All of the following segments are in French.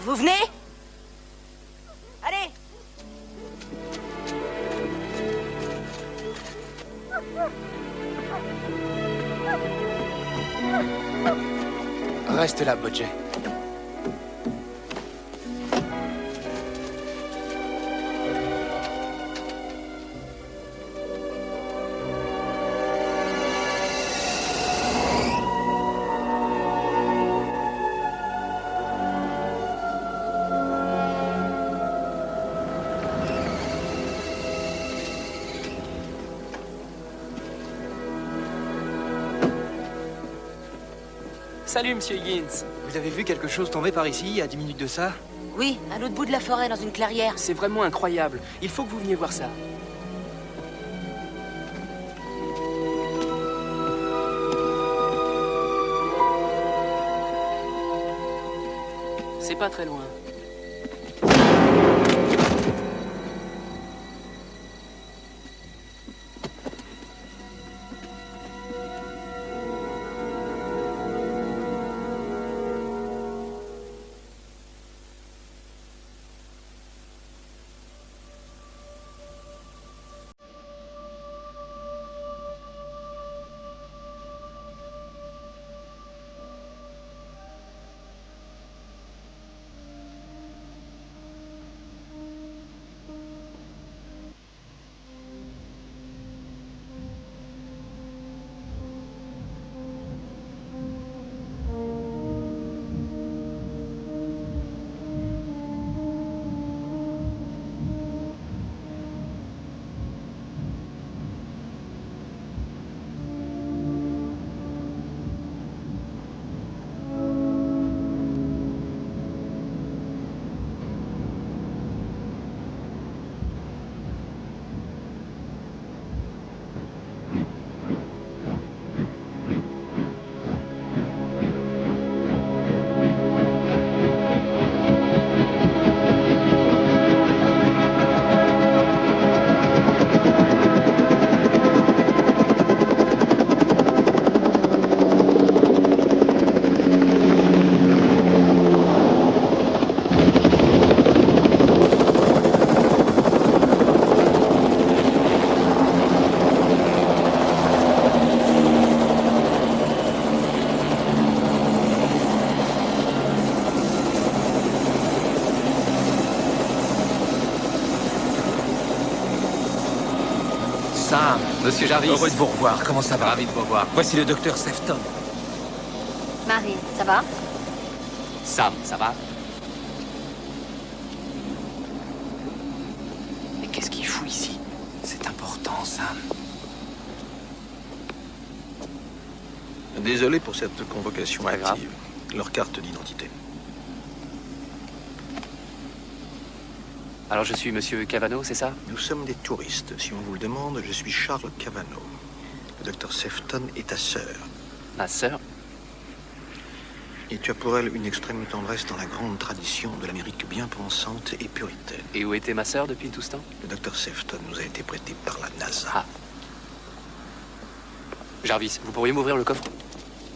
Vous venez? Allez! Reste là, Bojay. Salut, monsieur Higgins. Vous avez vu quelque chose tomber par ici, à 10 minutes de ça? Oui, à l'autre bout de la forêt, dans une clairière. C'est vraiment incroyable. Il faut que vous veniez voir ça. C'est pas très loin. Sam, Monsieur Jarvis. heureux de vous revoir. Comment ça va? Ravi de vous voir. Voici le docteur Sefton. Marie, ça va? Sam, ça va? Mais qu'est-ce qu'il fout ici? C'est important, Sam. Désolé pour cette convocation Pas grave. active. Leur carte d'identité. Alors je suis monsieur Cavano, c'est ça? Nous sommes des touristes. Si on vous le demande, je suis Charles Cavano. Le docteur Sefton est ta sœur. Ma sœur? Et tu as pour elle une extrême tendresse dans la grande tradition de l'Amérique bien pensante et puritaine. Et où était ma sœur depuis tout ce temps? Le docteur Sefton nous a été prêté par la NASA. Ah. Jarvis, vous pourriez m'ouvrir le coffre?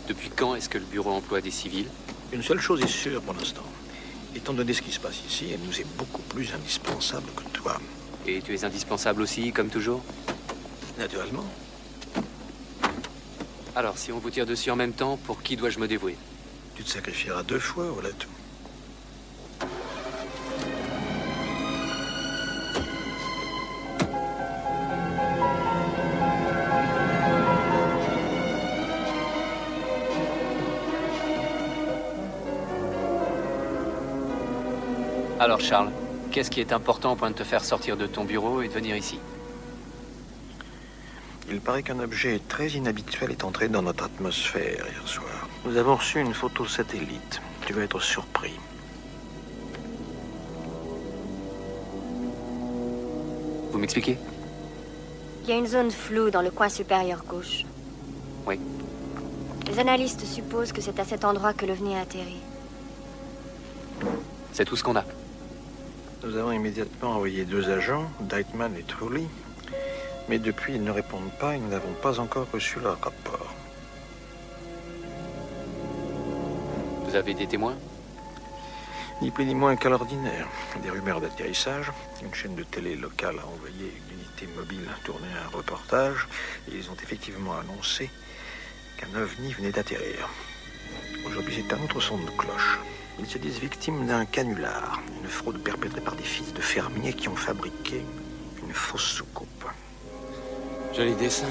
Depuis quand est-ce que le bureau emploie des civils? Une seule chose est sûre pour l'instant. Étant donné ce qui se passe ici, elle nous est beaucoup plus indispensable que toi. Et tu es indispensable aussi, comme toujours? Naturellement. Alors, si on vous tire dessus en même temps, pour qui dois-je me dévouer? Tu te sacrifieras 2 fois, voilà tout. Alors, Charles, qu'est-ce qui est important au point de te faire sortir de ton bureau et de venir ici? Il paraît qu'un objet très inhabituel est entré dans notre atmosphère hier soir. Nous avons reçu une photo satellite. Tu vas être surpris. Vous m'expliquez? Il y a une zone floue dans le coin supérieur gauche. Oui. Les analystes supposent que c'est à cet endroit que l'OVNI a atterri. C'est tout ce qu'on a. Nous avons immédiatement envoyé 2 agents, Deitman et Trulli. Mais depuis, ils ne répondent pas et nous n'avons pas encore reçu leur rapport. Vous avez des témoins? Ni plus ni moins qu'à l'ordinaire. Des rumeurs d'atterrissage, une chaîne de télé locale a envoyé une unité mobile tourner un reportage, et ils ont effectivement annoncé qu'un ovni venait d'atterrir. Aujourd'hui, c'est un autre son de cloche. Ils se disent victimes d'un canular, une fraude perpétrée par des fils de fermiers qui ont fabriqué une fausse soucoupe. Joli dessin.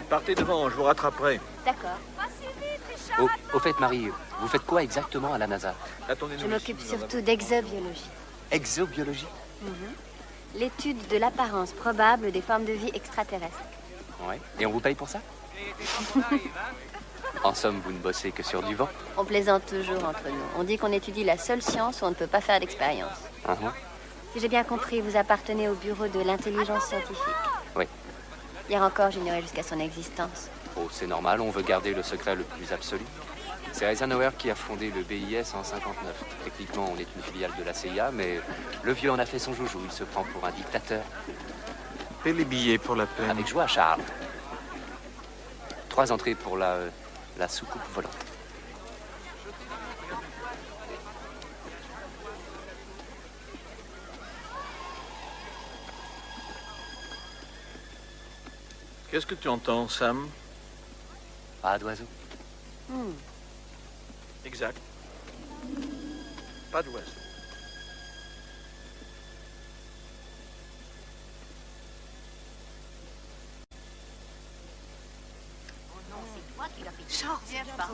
Partez devant, je vous rattraperai. D'accord. Au fait, Marie, vous faites quoi exactement à la NASA? Attendez-nous Je ici, m'occupe nous en surtout d'exobiologie. Exobiologie? L'étude de l'apparence probable des formes de vie extraterrestres. Ouais. Et on vous paye pour ça? En somme, vous ne bossez que sur du vent? On plaisante toujours entre nous. On dit qu'on étudie la seule science où on ne peut pas faire d'expérience. Uh-huh. Si j'ai bien compris, vous appartenez au bureau de l'intelligence scientifique. Oui. Hier encore, j'ignorais jusqu'à son existence. Oh, c'est normal, on veut garder le secret le plus absolu. C'est Eisenhower qui a fondé le BIS en 59. Techniquement, on est une filiale de la CIA, mais le vieux en a fait son joujou. Il se prend pour un dictateur. Paie les billets pour la peine. Avec joie, Charles. 3 entrées pour la soucoupe volante. Qu'est-ce que tu entends, Sam? Pas d'oiseau. Exact. Pas d'oiseau. Charles, viens par...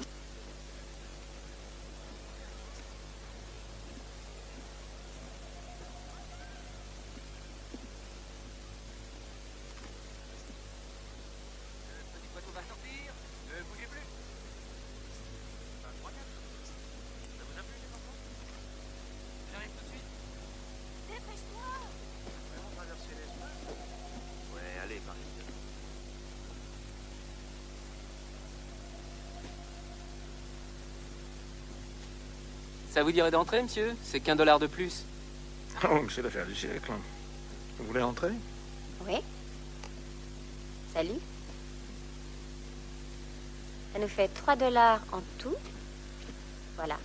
Ça vous dirait d'entrer, monsieur? C'est qu'$1 de plus. Oh, c'est l'affaire du siècle. Vous voulez entrer? Oui. Salut. Ça nous fait $3 en tout. Voilà.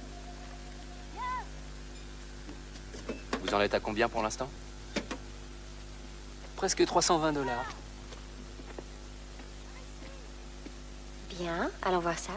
Vous en êtes à combien pour l'instant? Presque $320. Bien, allons voir ça.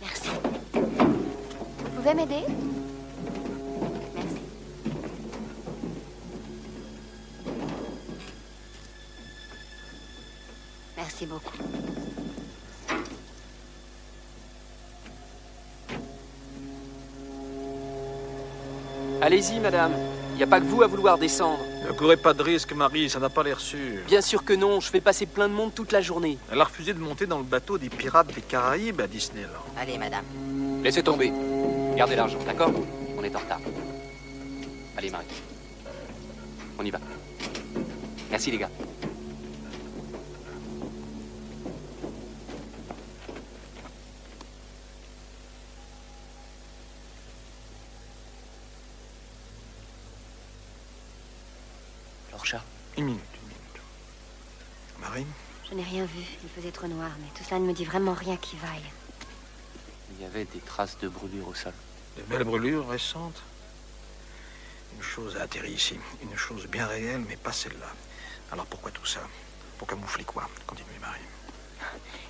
Merci. Vous pouvez m'aider? Merci. Merci beaucoup. Allez-y, madame. Il n'y a pas que vous à vouloir descendre. Ne courez pas de risque, Marie, ça n'a pas l'air sûr. Bien sûr que non, je fais passer plein de monde toute la journée. Elle a refusé de monter dans le bateau des pirates des Caraïbes à Disneyland. Allez, madame. Laissez tomber. Gardez l'argent, d'accord? On est en retard. Allez, Marie. On y va. Merci, les gars. Alors, Charles? Une minute. Marie? Je n'ai rien vu, il faisait trop noir, mais tout cela ne me dit vraiment rien qui vaille. Il y avait des traces de brûlure au sol. De belles brûlures récentes? Une chose a atterri ici. Une chose bien réelle, mais pas celle-là. Alors pourquoi tout ça? Pour camoufler quoi? Continuez, Marie.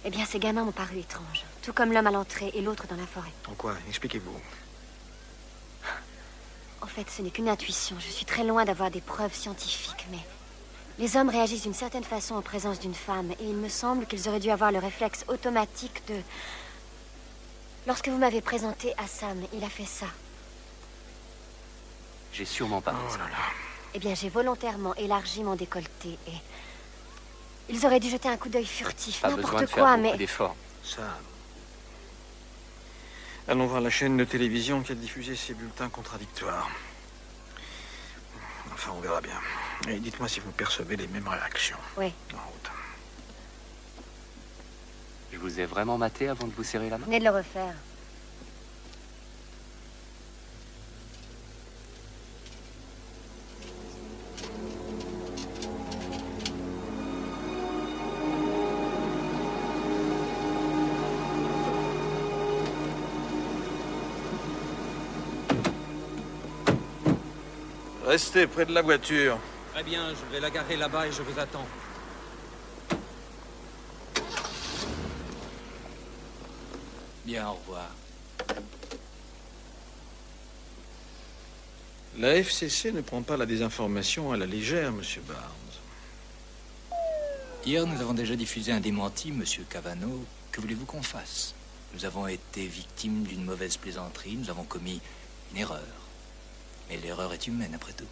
Eh bien, ces gamins m'ont paru étranges. Tout comme l'homme à l'entrée et l'autre dans la forêt. En quoi? Expliquez-vous. En fait, ce n'est qu'une intuition. Je suis très loin d'avoir des preuves scientifiques, mais... Les hommes réagissent d'une certaine façon en présence d'une femme, et il me semble qu'ils auraient dû avoir le réflexe automatique de... Lorsque vous m'avez présenté à Sam, il a fait ça. J'ai sûrement pas fait Oh ça. là là. Eh bien, j'ai volontairement élargi mon décolleté et... Ils auraient dû jeter un coup d'œil furtif, Pas besoin n'importe de faire quoi, beaucoup mais... d'efforts. Ça. Allons voir la chaîne de télévision qui a diffusé ces bulletins contradictoires. Enfin, on verra bien. Et dites-moi si vous percevez les mêmes réactions. Oui. En route. Je vous ai vraiment maté avant de vous serrer la main? Venez de le refaire. Restez près de la voiture. Très bien, je vais la garer là-bas et je vous attends. Bien, au revoir. La FCC ne prend pas la désinformation à la légère, Monsieur Barnes. Hier, nous avons déjà diffusé un démenti, Monsieur Cavano. Que voulez-vous qu'on fasse? Nous avons été victimes d'une mauvaise plaisanterie, nous avons commis une erreur. Mais l'erreur est humaine, après tout.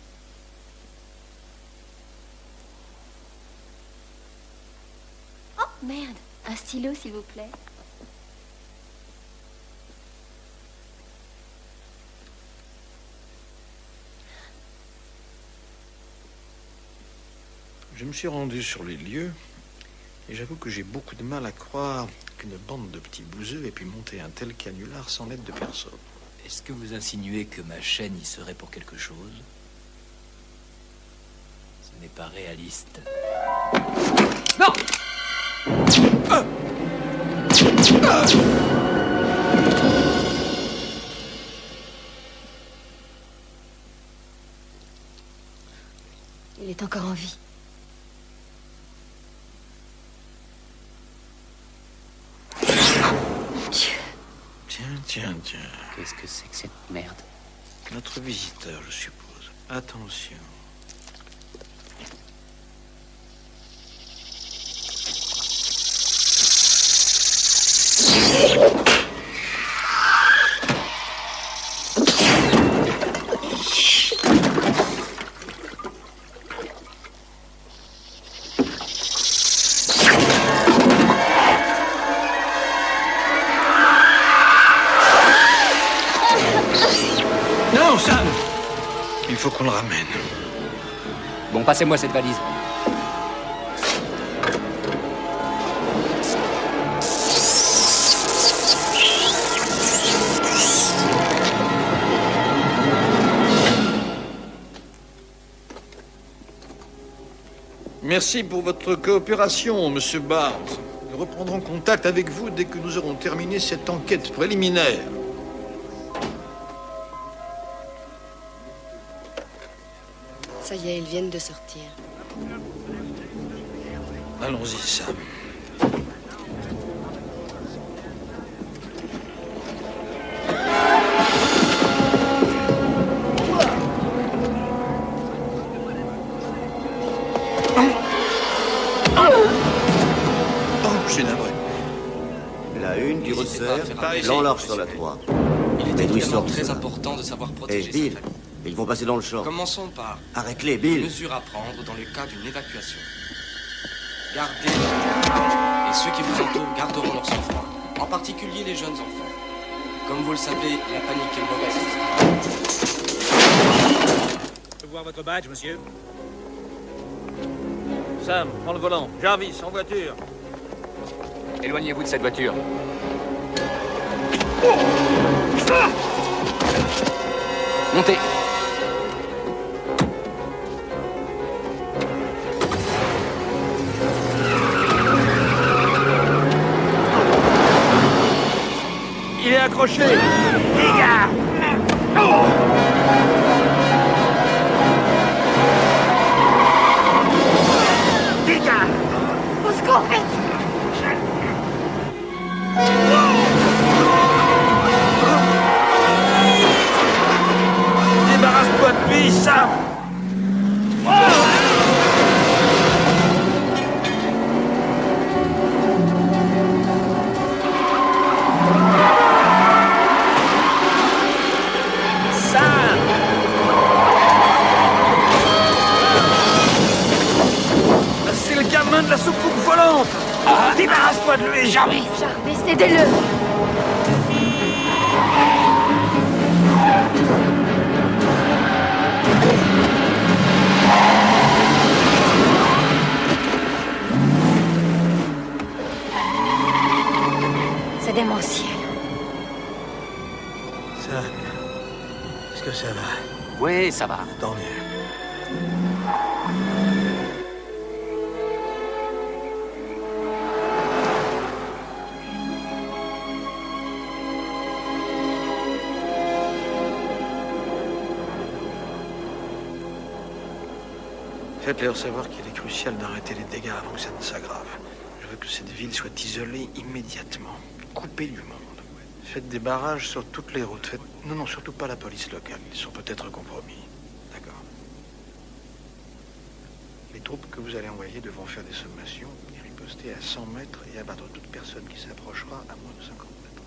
Oh, merde. Un stylo, s'il vous plaît. Je me suis rendu sur les lieux et j'avoue que j'ai beaucoup de mal à croire qu'une bande de petits bouseux ait pu monter un tel canular sans l'aide de personne. Est-ce que vous insinuez que ma chaîne y serait pour quelque chose? Ce n'est pas réaliste. Non! Il est encore en vie. Tiens. Qu'est-ce que c'est que cette merde? Notre visiteur, je suppose. Attention. Non, Sam! Il faut qu'on le ramène. Bon, passez-moi cette valise. Merci pour votre coopération, Monsieur Barnes. Nous reprendrons contact avec vous dès que nous aurons terminé cette enquête préliminaire. Ça y est, ils viennent de sortir. Allons-y, Sam. Oh, je suis navré. La une du N'hésitez pas à Rousser, faire un blanc essai, large sur la 3. Il est Mais d'où ils évidemment sortent, très ceux-là? important de savoir Hé, protéger Bill, sa famille. ils vont passer dans le champ. Commençons par Arrête-les, les Bill. mesures à prendre dans le cas d'une évacuation. Gardez leur calme et ceux qui vous entourent garderont leur sang-froid, en particulier les jeunes enfants. Comme vous le savez, la panique est mauvaise. Je peux voir votre badge, monsieur? Sam, prends le volant. Jarvis, en voiture. Éloignez-vous de cette voiture. Montez. Il est accroché. Débarrasse-toi de lui, Sam. Sam! Débarrasse-toi de lui, Jarvis! Jarvis, aidez-le! C'est démentiel. Ça... Est-ce que ça va? Oui, ça va. Tant mieux. Faites-leur savoir qu'il est crucial d'arrêter les dégâts avant que ça ne s'aggrave. Je veux que cette ville soit isolée immédiatement, coupée du monde. Faites des barrages sur toutes les routes. Non, surtout pas la police locale. Ils sont peut-être compromis. D'accord. Les troupes que vous allez envoyer devront faire des sommations et riposter à 100 mètres et abattre toute personne qui s'approchera à moins de 50 mètres.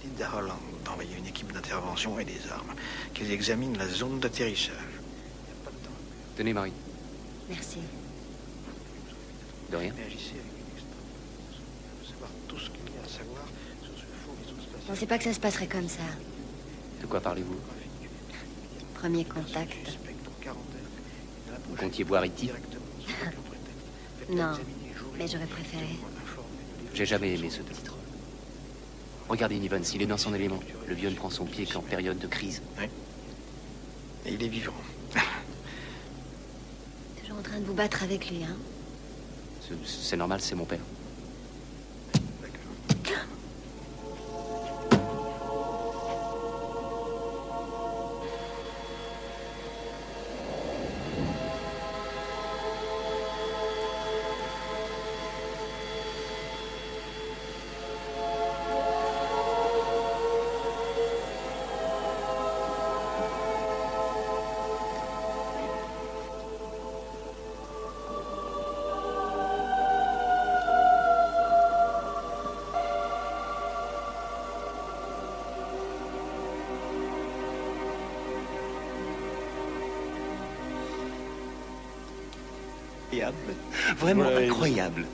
Dites à Holland d'envoyer une équipe d'intervention et des armes, qu'ils examinent la zone d'atterrissage. Il n'y a pas de temps. Tenez, Marie. Merci. De rien. Réagissez avec une extrême de savoir tout ce qu'il y a à savoir sur ce faux réseau spatial. Je pensais pas que ça se passerait comme ça. De quoi parlez-vous? Premier contact. Vous comptiez voir E.T.? Non, mais j'aurais préféré. J'ai jamais aimé ce titre. Regardez Niven, s'il est dans son élément. Le vieux ne prend son pied qu'en période de crise. Oui. Et il est vivant. Toujours en train de vous battre avec lui, hein? C'est normal, c'est mon père. Vraiment Ouais, incroyable.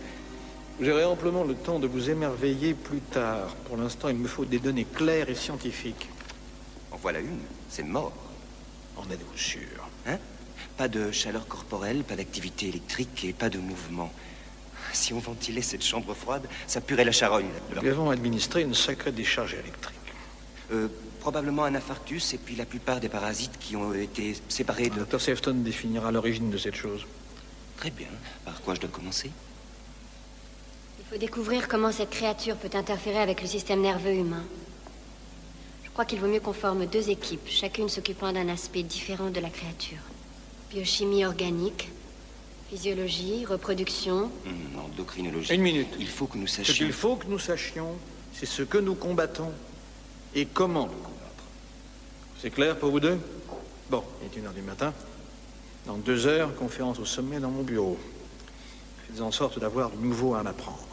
J'aurai amplement le temps de vous émerveiller plus tard. Pour l'instant, il me faut des données claires et scientifiques. En voilà une, c'est mort. En êtes-vous sûr? Hein? Pas de chaleur corporelle, pas d'activité électrique et pas de mouvement. Si on ventilait cette chambre froide, ça puerait la charogne. Nous lui avons administré une sacrée décharge électrique. Probablement un infarctus et puis la plupart des parasites qui ont été séparés de... Dr. Sefton définira l'origine de cette chose. Très bien. Par quoi je dois commencer? Il faut découvrir comment cette créature peut interférer avec le système nerveux humain. Je crois qu'il vaut mieux qu'on forme 2 équipes, chacune s'occupant d'un aspect différent de la créature. Biochimie organique, physiologie, reproduction... endocrinologie. Une minute. Il faut que nous Ce sachions... qu'il faut que nous sachions, c'est ce que nous combattons et comment le combattre. C'est clair pour vous deux? Bon, il est 1h du matin. Dans 2 heures, conférence au sommet dans mon bureau. Faites en sorte d'avoir du nouveau à m'apprendre.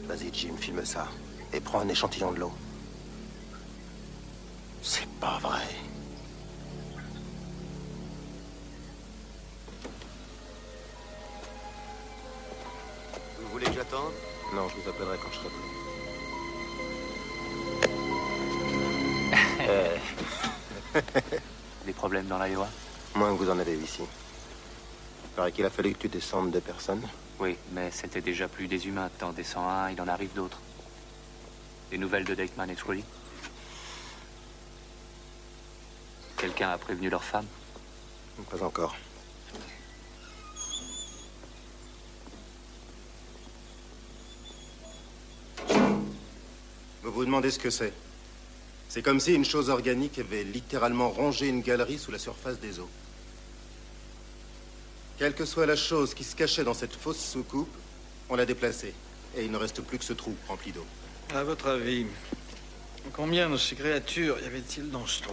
Vas-y, Jim, filme ça. Et prends un échantillon de l'eau. C'est pas vrai. Vous voulez que j'attende? Non, je vous appellerai quand je serai prêt. Des problèmes dans l'Iowa? Moins que vous en avez ici. Il paraît qu'il a fallu que tu descendes 2 personnes. Oui, mais c'était déjà plus des humains. T'en descends un, il en arrive d'autres. Des nouvelles de Deichmann et Scully? Quelqu'un a prévenu leur femme? Pas encore. Vous vous demandez ce que c'est? C'est comme si une chose organique avait littéralement rongé une galerie sous la surface des eaux. Quelle que soit la chose qui se cachait dans cette fausse soucoupe, on l'a déplacée. Et il ne reste plus que ce trou rempli d'eau. À votre avis, combien de ces créatures y avait-il dans ce trou?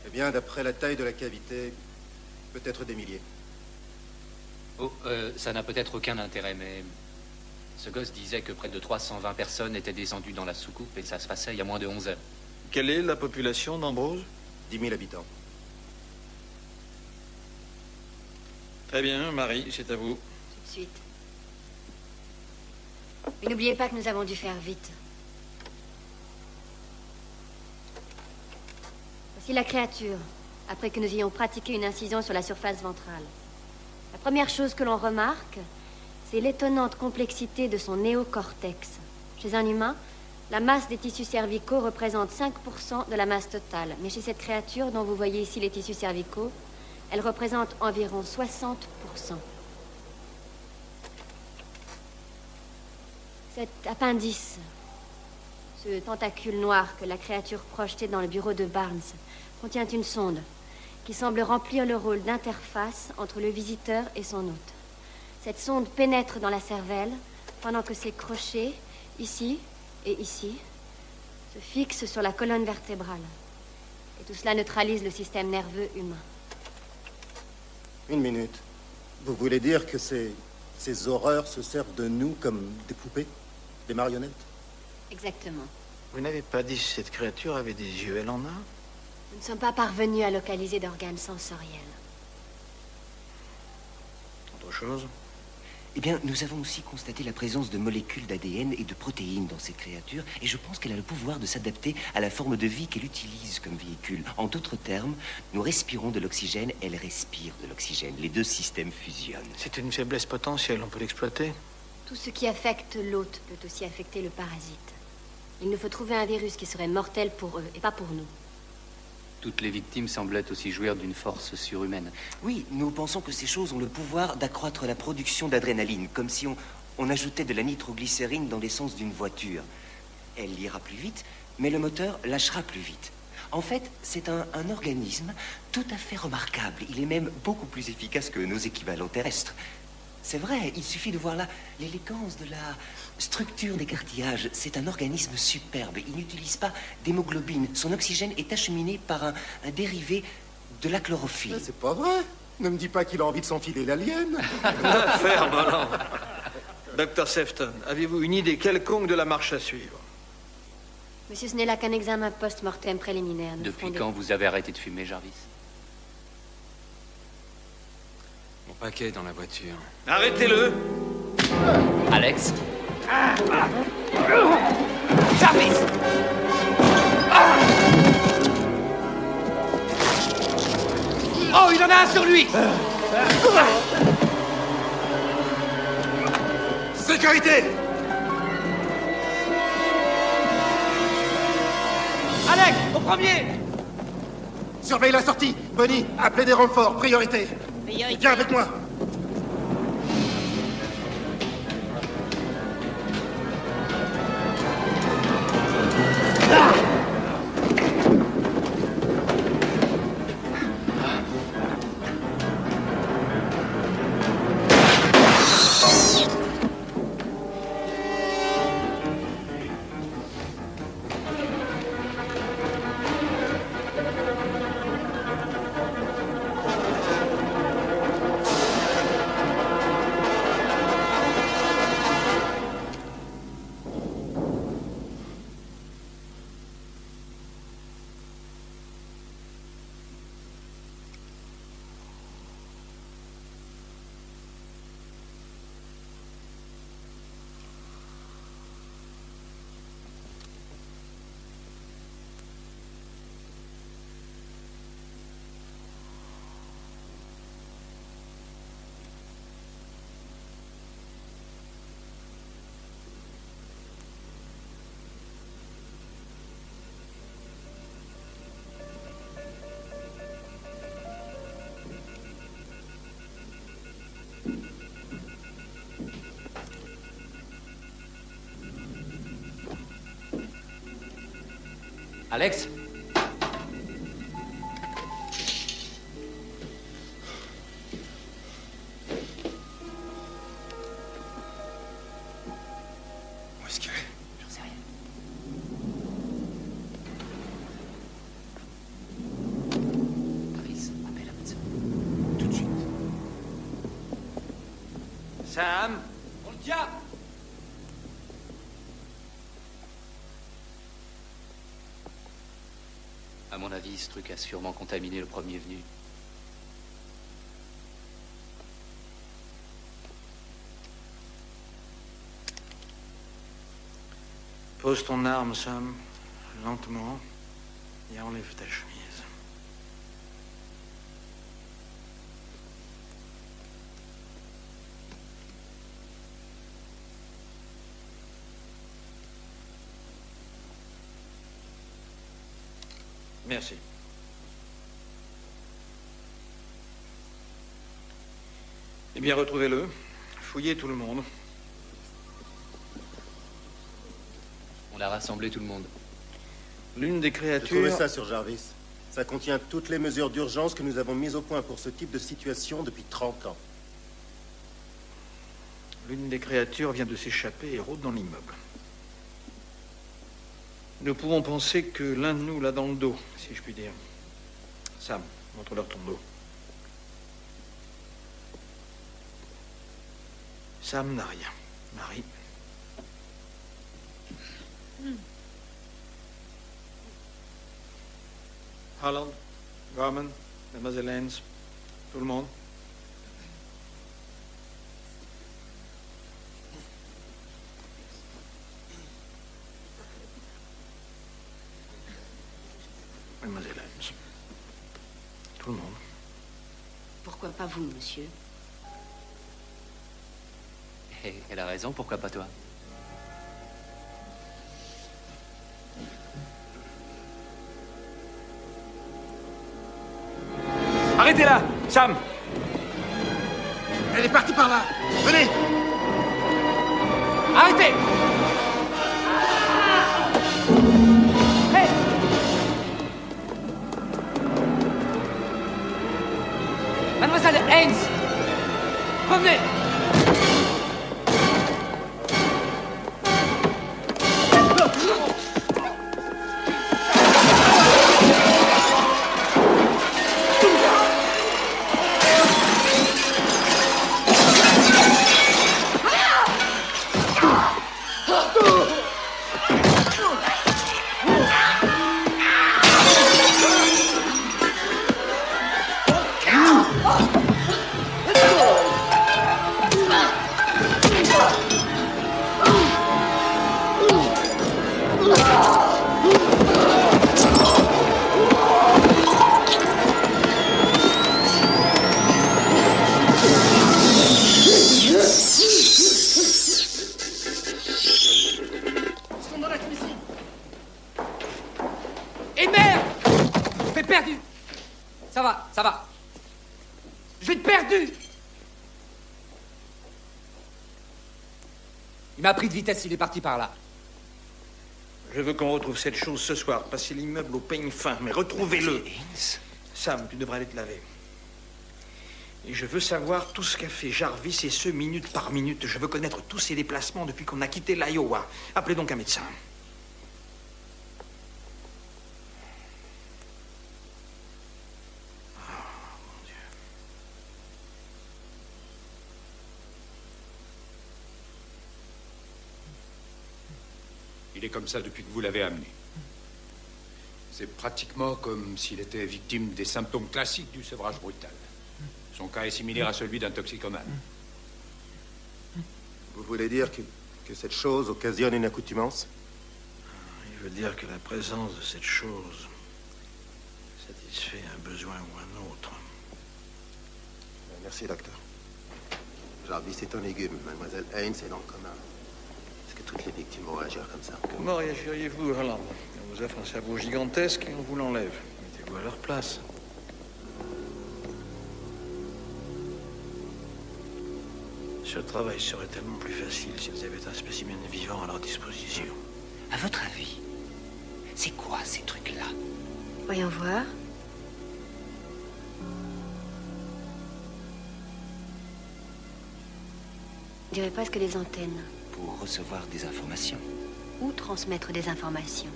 Eh bien, d'après la taille de la cavité, peut-être des milliers. Oh, ça n'a peut-être aucun intérêt, mais... Ce gosse disait que près de 320 personnes étaient descendues dans la soucoupe et ça se passait il y a moins de 11 heures. Quelle est la population d'Ambrose? 10 000 habitants. Très bien, Marie, c'est à vous. Tout de suite. Mais n'oubliez pas que nous avons dû faire vite. Voici la créature, après que nous ayons pratiqué une incision sur la surface ventrale. La première chose que l'on remarque, c'est l'étonnante complexité de son néocortex. Chez un humain, la masse des tissus cervicaux représente 5% de la masse totale. Mais chez cette créature, dont vous voyez ici les tissus cervicaux, elle représente environ 60%. Cet appendice, ce tentacule noir que la créature projetait dans le bureau de Barnes, contient une sonde qui semble remplir le rôle d'interface entre le visiteur et son hôte. Cette sonde pénètre dans la cervelle pendant que ses crochets, ici et ici, se fixent sur la colonne vertébrale. Et tout cela neutralise le système nerveux humain. Une minute. Vous voulez dire que ces horreurs se servent de nous comme des poupées? Des marionnettes? Exactement. Vous n'avez pas dit si cette créature avait des yeux, elle en a? Nous ne sommes pas parvenus à localiser d'organes sensoriels. Autre chose? Eh bien, nous avons aussi constaté la présence de molécules d'ADN et de protéines dans cette créature, et je pense qu'elle a le pouvoir de s'adapter à la forme de vie qu'elle utilise comme véhicule. En d'autres termes, nous respirons de l'oxygène, elle respire de l'oxygène. Les deux systèmes fusionnent. C'est une faiblesse potentielle, on peut l'exploiter. Tout ce qui affecte l'hôte peut aussi affecter le parasite. Il nous faut trouver un virus qui serait mortel pour eux, et pas pour nous. Toutes les victimes semblaient aussi jouir d'une force surhumaine. Oui, nous pensons que ces choses ont le pouvoir d'accroître la production d'adrénaline, comme si on ajoutait de la nitroglycérine dans l'essence d'une voiture. Elle ira plus vite, mais le moteur lâchera plus vite. En fait, c'est un organisme tout à fait remarquable. Il est même beaucoup plus efficace que nos équivalents terrestres. C'est vrai, il suffit de voir là l'élégance de la structure des cartilages. C'est un organisme superbe. Il n'utilise pas d'hémoglobine. Son oxygène est acheminé par un dérivé de la chlorophylle. Mais c'est pas vrai. Ne me dis pas qu'il a envie de s'enfiler l'alien. Ferme, non. Dr. Sefton, avez-vous une idée quelconque de la marche à suivre? Monsieur, ce n'est là qu'un examen post-mortem préliminaire. Depuis quand vous avez arrêté de fumer, Jarvis? Mon paquet est dans la voiture. Arrêtez-le! Alex? Jarvis! Oh, il en a un sur lui! Sécurité! Alex, au premier! Surveille la sortie. Bonnie, appelez des renforts. Priorité. Viens avec moi. Alex? Où est-ce qu'il est? J'en sais rien. Paris, appelle Amazon. Tout de suite. Sam? On le tient! À mon avis, ce truc a sûrement contaminé le premier venu. Pose ton arme, Sam, lentement, et enlève ta chemise. Merci. Eh bien, retrouvez-le. Fouillez tout le monde. On a rassemblé tout le monde. L'une des J'ai créatures... trouvé ça sur Jarvis. Ça contient toutes les mesures d'urgence que nous avons mises au point pour ce type de situation depuis 30 ans. L'une des créatures vient de s'échapper et rôde dans l'immeuble. Nous pouvons penser que l'un de nous l'a dans le dos, si je puis dire. Sam, montre-leur ton dos. Sam n'a rien. Marie. Holland, Gorman, Mademoiselle Hens, tout le monde. Mademoiselle Hens. Tout le monde. Pourquoi pas vous, monsieur? Elle a raison, pourquoi pas toi? Arrêtez-la, Sam! Elle est partie par là. Venez! Arrêtez! Hey! Mademoiselle Haynes! Revenez! Et merde! Je vais perdu! Ça va, ça va. Je vais être perdu! Il m'a pris de vitesse, il est parti par là. Je veux qu'on retrouve cette chose ce soir. Passez l'immeuble au peigne fin, mais retrouvez-le. Sam, tu devrais aller te laver. Et je veux savoir tout ce qu'a fait Jarvis et ce minute par minute. Je veux connaître tous ses déplacements depuis qu'on a quitté l'Iowa. Appelez donc un médecin. Il est comme ça depuis que vous l'avez amené. C'est pratiquement comme s'il était victime des symptômes classiques du sevrage brutal. Son cas est similaire à celui d'un toxicomane. Vous voulez dire que cette chose occasionne une accoutumance? Il veut dire que la présence de cette chose satisfait un besoin ou un autre. Merci, docteur. Jarvis est un légume. Mademoiselle Haynes est dans le commun. Est-ce que toutes les victimes vont réagir comme ça? Comment réagiriez-vous, Holland? On vous offre un cerveau gigantesque et on vous l'enlève. Mettez-vous à leur place. Ce travail serait tellement plus facile s'ils avaient un spécimen vivant à leur disposition. À votre avis, C'est quoi ces trucs-là? Voyons voir. Je dirais presque des antennes. Pour recevoir des informations. Ou transmettre des informations.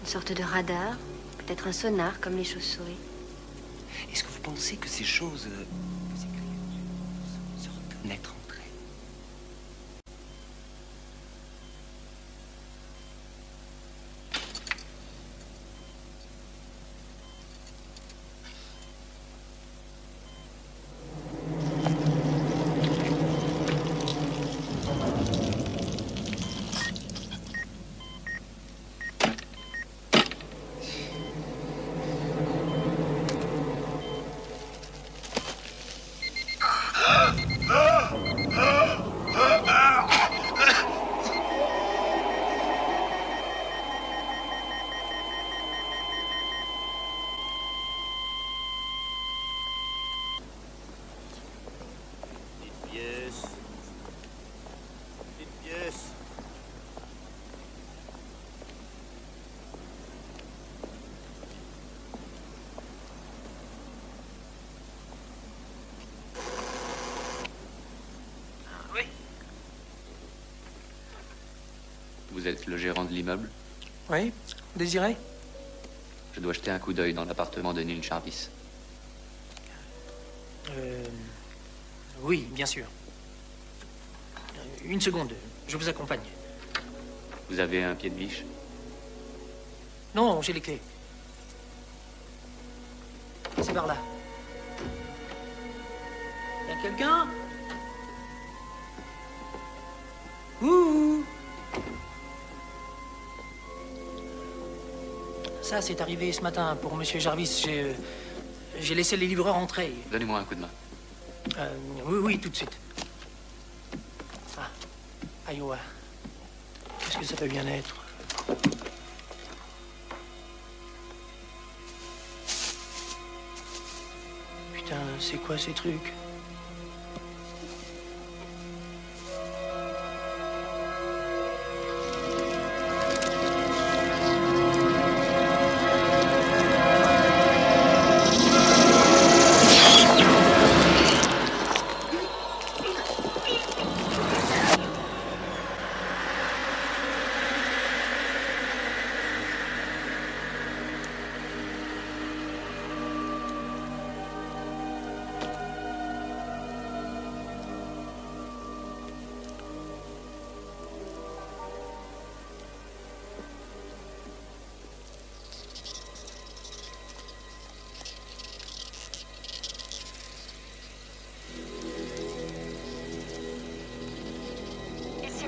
Une sorte de radar, peut-être un sonar comme les chauves-souris. Est-ce que vous pensez que ces choses, ces créatures, se reconnaître entre elles? Vous êtes le gérant de l'immeuble? Oui, vous désirez? Je dois jeter un coup d'œil dans l'appartement de Neil Jarvis. Oui, bien sûr. Une seconde, je vous accompagne. Vous avez un pied de biche? Non, j'ai les clés. C'est par là. Y a quelqu'un? Ouh! Ça, c'est arrivé ce matin pour Monsieur Jarvis. J'ai laissé les livreurs entrer. Donnez-moi un coup de main. Oui, tout de suite. Ah, Iowa. Qu'est-ce que ça peut bien être? Putain, c'est quoi ces trucs?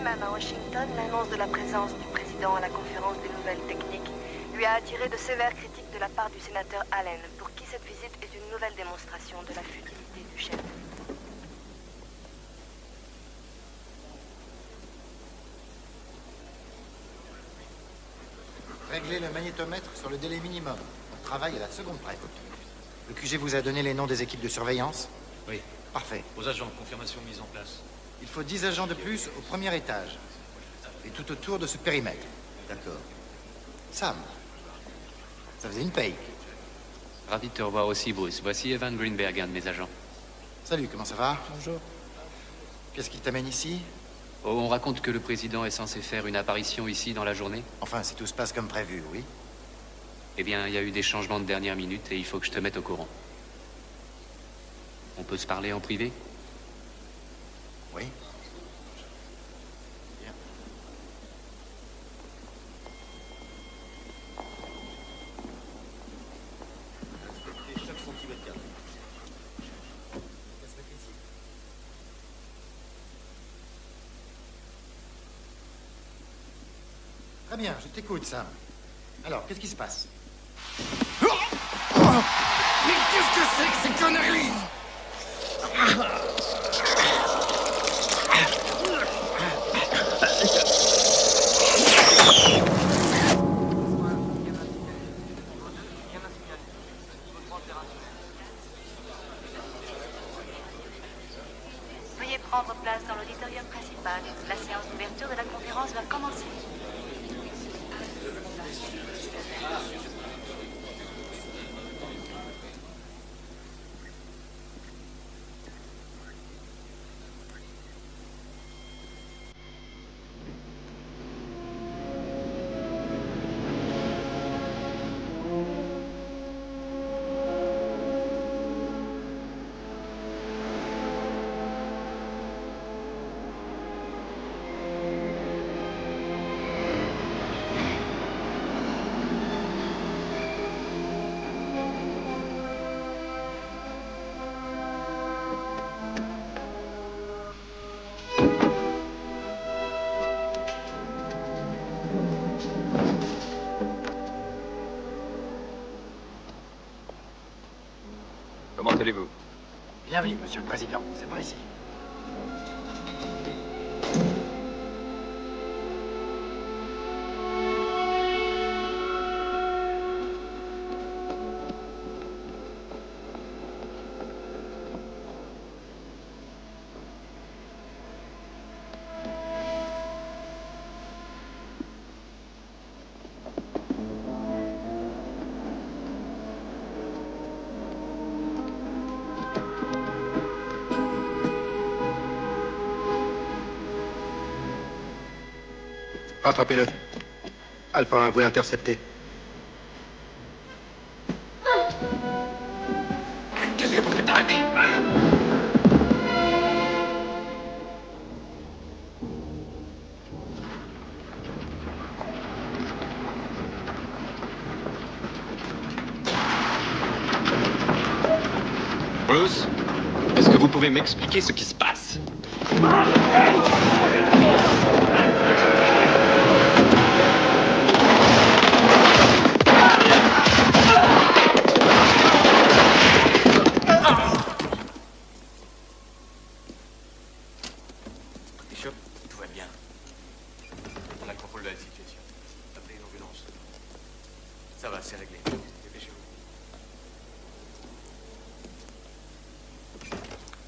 Même à Washington, l'annonce de la présence du président à la conférence des nouvelles techniques lui a attiré de sévères critiques de la part du sénateur Allen, pour qui cette visite est une nouvelle démonstration de la futilité du chef. Réglez le magnétomètre sur le délai minimum. On travaille à la seconde près. Le QG vous a donné les noms des équipes de surveillance? Oui. Parfait. Aux agents, confirmation mise en place. Il faut 10 agents de plus au premier étage. Et tout autour de ce périmètre. D'accord. Sam, ça faisait une paye. Ravi de te revoir aussi, Bruce. Voici Evan Greenberg, un de mes agents. Salut, comment ça va? Bonjour. Qu'est-ce qui t'amène ici? Oh, on raconte que le président est censé faire une apparition ici dans la journée. Enfin, si tout se passe comme prévu, oui. Eh bien, il y a eu des changements de dernière minute et il faut que je te mette au courant. On peut se parler en privé? Oui. Très bien, je t'écoute, Sam. Alors, qu'est-ce qui se passe? Mais qu'est-ce que c'est que ces conneries? Veuillez prendre place dans l'auditorium principal. La séance d'ouverture de la conférence va commencer. Comment allez-vous? Bienvenue, monsieur le président. C'est par ici. Rattrapez-le. Alpha 1, vous l'interceptez. Qu'est-ce que vous faites arrêter? Bruce, est-ce que vous pouvez m'expliquer ce qui se passe? Bishop, tout va bien. On a le contrôle de la situation. Appelez une ambulance. Ça va, c'est réglé. Dépêchez-vous.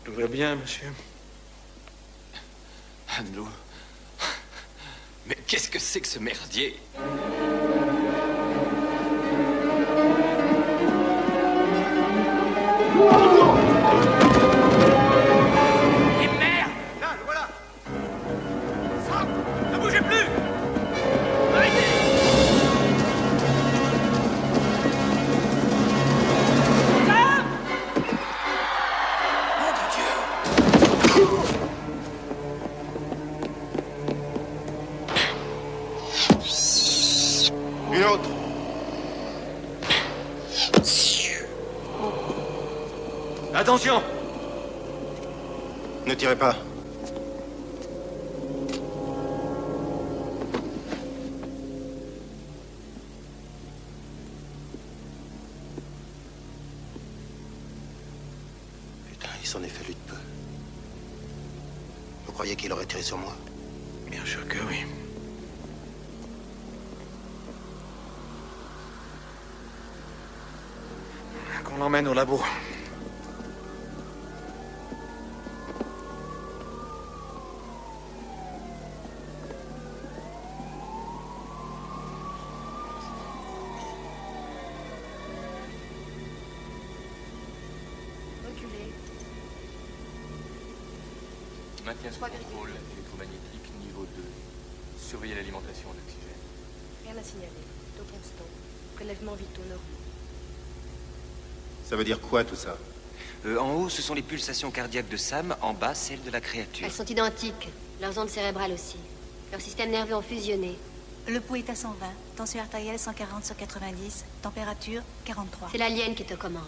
Tout va bien, monsieur? Anne-Lou. Mais qu'est-ce que c'est que ce merdier? Et merde! Là, le voilà! Sam, ne bougez plus! Arrêtez! Sam! Nom de Dieu! Une autre. Attention! Ne tirez pas. Putain, il s'en est fallu de peu. Vous croyez qu'il aurait tiré sur moi? Bien sûr que oui. Qu'on l'emmène au labo. Reculez. Maintien sous contrôle électromagnétique niveau 2. Surveillez l'alimentation en oxygène. Rien à signaler. Taux constant. Prélèvements vitaux normaux. Ça veut dire quoi, tout ça? En haut, ce sont les pulsations cardiaques de Sam. En bas, celles de la créature. Elles sont identiques. Leurs ondes cérébrales aussi. Leurs systèmes nerveux ont fusionné. Le pouls est à 120, tension artérielle 140/90, température 43. C'est l'alien qui te commande.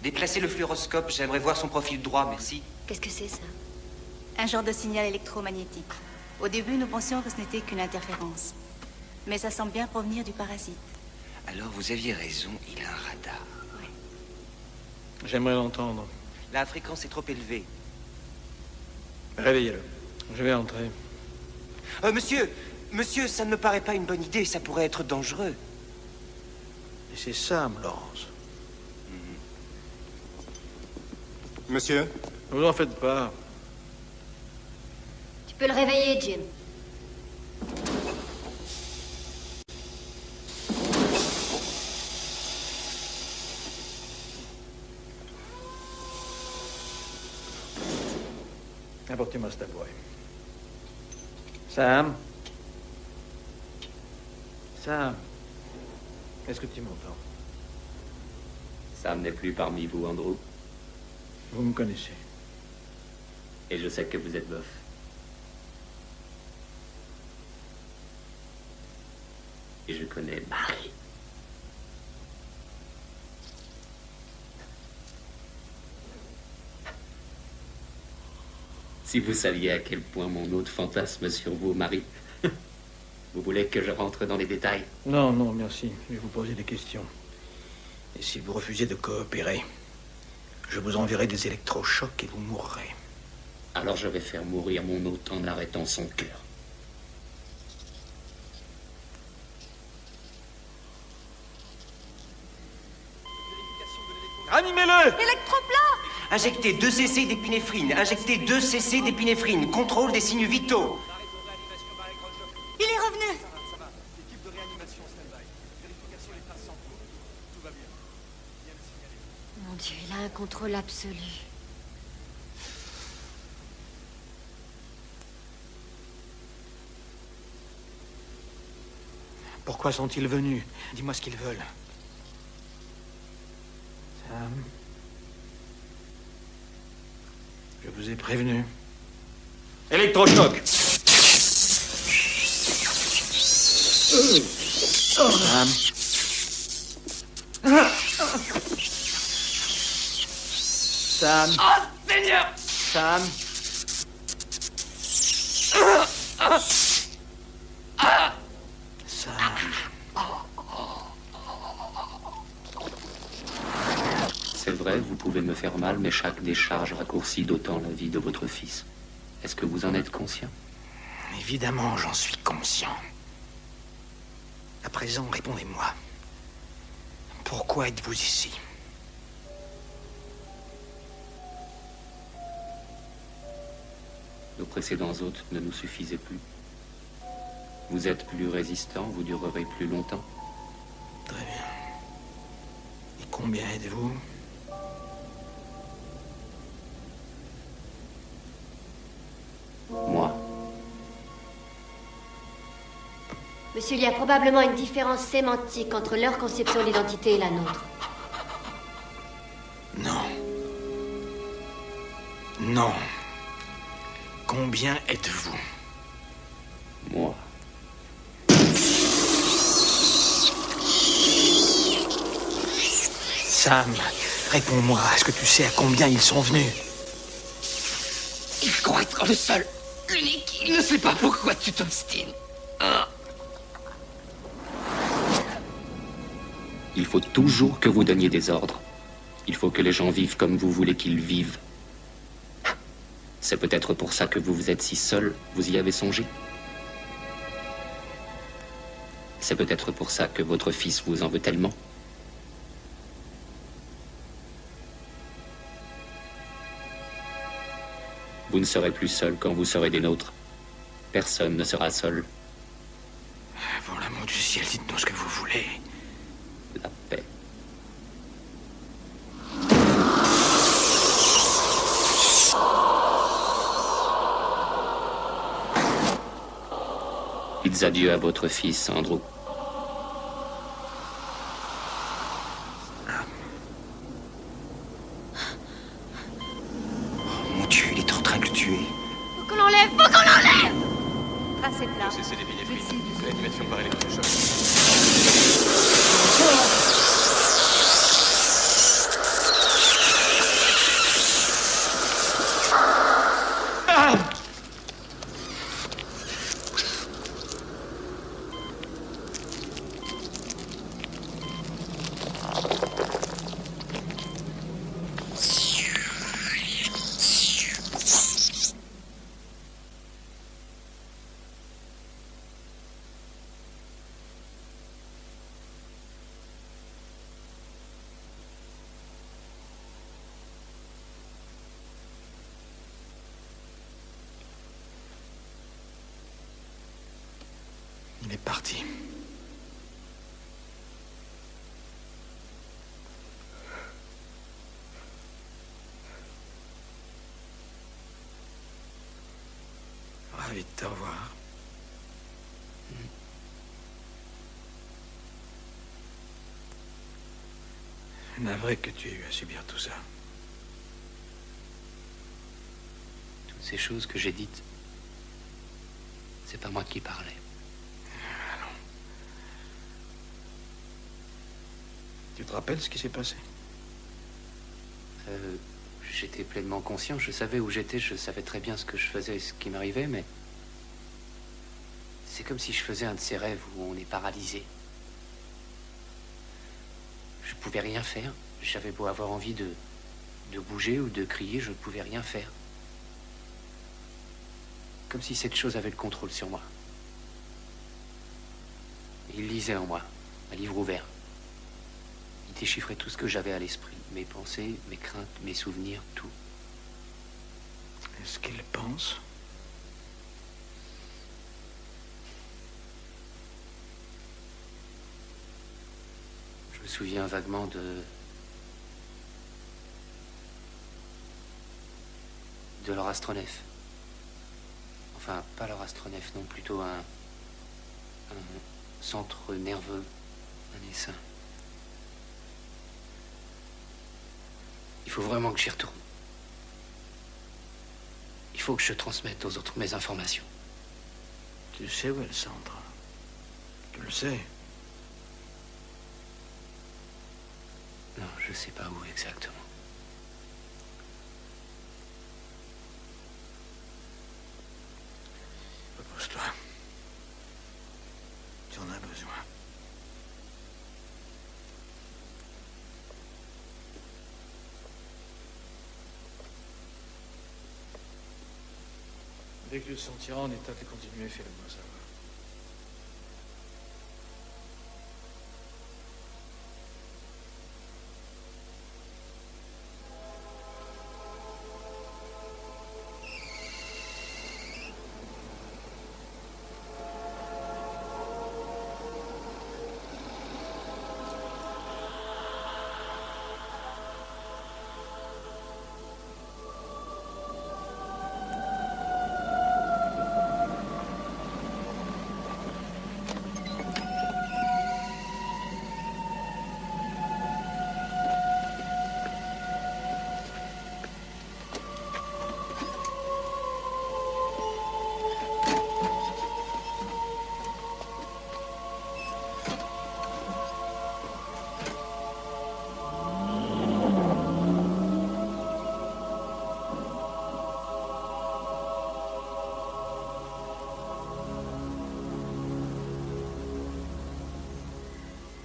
Déplacez le fluoroscope, j'aimerais voir son profil droit, merci. Qu'est-ce que c'est, ça? Un genre de signal électromagnétique. Au début, nous pensions que ce n'était qu'une interférence. Mais ça semble bien provenir du parasite. Alors, vous aviez raison, il a un radar. J'aimerais l'entendre. La fréquence est trop élevée. Réveillez-le. Je vais entrer. Monsieur, ça ne me paraît pas une bonne idée, ça pourrait être dangereux. Et c'est Sam, Laurence. Monsieur? Ne vous en faites pas. Tu peux le réveiller, Jim. portez-moi ce tabouret. Sam? Sam? Est-ce que tu m'entends? Sam n'est plus parmi vous, Andrew. Vous me connaissez. Et je sais que vous êtes veuf. Et je connais Marie. Si vous saviez à quel point mon hôte fantasme sur vous, Marie. Vous voulez que je rentre dans les détails? Non, non, merci. Je vais vous poser des questions. Et si vous refusez de coopérer, je vous enverrai des électrochocs et vous mourrez. Alors je vais faire mourir mon hôte en arrêtant son cœur. Ranimez-le! Électroplat! Injectez 2 cc d'épinéphrine. Injectez 2 cc d'épinéphrine. Contrôle des signes vitaux. Il est revenu! Mon Dieu, il a un contrôle absolu. Pourquoi sont-ils venus? Dis-moi ce qu'ils veulent. Sam? Je vous ai prévenu. Électrochoc! Sam? Sam? Oh, Seigneur! Sam? C'est vrai, vous pouvez me faire mal, mais chaque décharge raccourcit d'autant la vie de votre fils. Est-ce que vous en êtes conscient? Évidemment, j'en suis conscient. À présent, répondez-moi. Pourquoi êtes-vous ici? Nos précédents hôtes ne nous suffisaient plus. Vous êtes plus résistant, vous durerez plus longtemps. Très bien. Et combien êtes-vous? Moi. Monsieur, il y a probablement une différence sémantique entre leur conception de l'identité et la nôtre. Non. Non. Combien êtes-vous? Moi. Sam, réponds-moi. Est-ce que tu sais à combien ils sont venus? Il croit être le seul, l'unique. Il ne sait pas pourquoi tu t'obstines. Ah. Il faut toujours que vous donniez des ordres. Il faut que les gens vivent comme vous voulez qu'ils vivent. C'est peut-être pour ça que vous vous êtes si seul. Vous y avez songé? C'est peut-être pour ça que votre fils vous en veut tellement. Vous ne serez plus seul quand vous serez des nôtres. Personne ne sera seul. Pour l'amour du ciel, dites-nous ce que vous voulez. La paix. Dites adieu à votre fils, Andrew. Mon Dieu, il est en train de le tuer. Faut qu'on l'enlève! Faut qu'on l'enlève! Tracez plat. C'est d'épinéphrine. Réanimation par électrochoc. Il est parti. Ravi de te revoir. Navré que tu aies eu à subir tout ça. Toutes ces choses que j'ai dites, c'est pas moi qui parlais. Allons. Tu te rappelles ce qui s'est passé? J'étais pleinement conscient, je savais où j'étais, je savais très bien ce que je faisais et ce qui m'arrivait, mais c'est comme si je faisais un de ces rêves où on est paralysé. Je pouvais rien faire. J'avais beau avoir envie de bouger ou de crier, je ne pouvais rien faire. Comme si cette chose avait le contrôle sur moi. Il lisait en moi, un livre ouvert. Il déchiffrait tout ce que j'avais à l'esprit, mes pensées, mes craintes, mes souvenirs, tout. Est-ce qu'il pense? Je me souviens vaguement de leur astronef. Enfin, pas leur astronef, non, plutôt un centre nerveux, un essaim. Il faut vraiment que j'y retourne. Il faut que je transmette aux autres mes informations. Tu sais où est le centre? Tu le sais? Non, je sais pas où exactement. Repose-toi. Tu en as besoin. Dès que tu te sentiras en état de continuer, fais-le-moi savoir.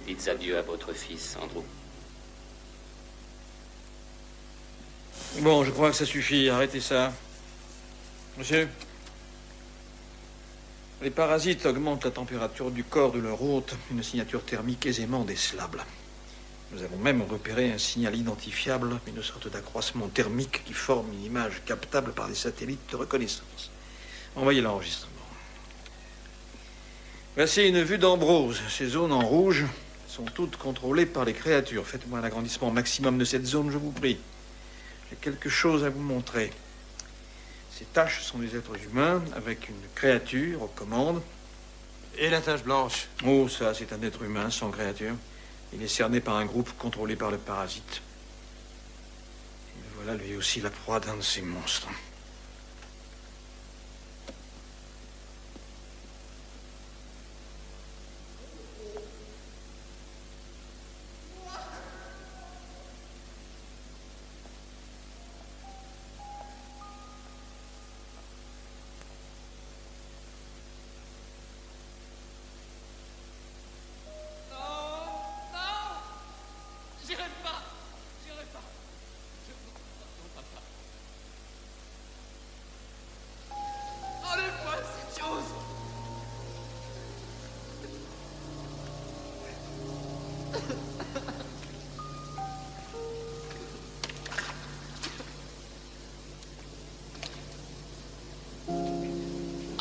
Dites adieu à votre fils, Andrew. Bon, je crois que ça suffit. Arrêtez ça. Monsieur, les parasites augmentent la température du corps de leur hôte, une signature thermique aisément décelable. Nous avons même repéré un signal identifiable, une sorte d'accroissement thermique qui forme une image captable par des satellites de reconnaissance. Envoyez l'enregistrement. Voici une vue d'Ambrose. Ces zones en rouge sont toutes contrôlées par les créatures. Faites-moi un agrandissement maximum de cette zone, je vous prie. J'ai quelque chose à vous montrer. Ces taches sont des êtres humains avec une créature aux commandes. Et la tache blanche? Oh, ça, c'est un être humain sans créature. Il est cerné par un groupe contrôlé par le parasite. Et voilà lui aussi la proie d'un de ces monstres.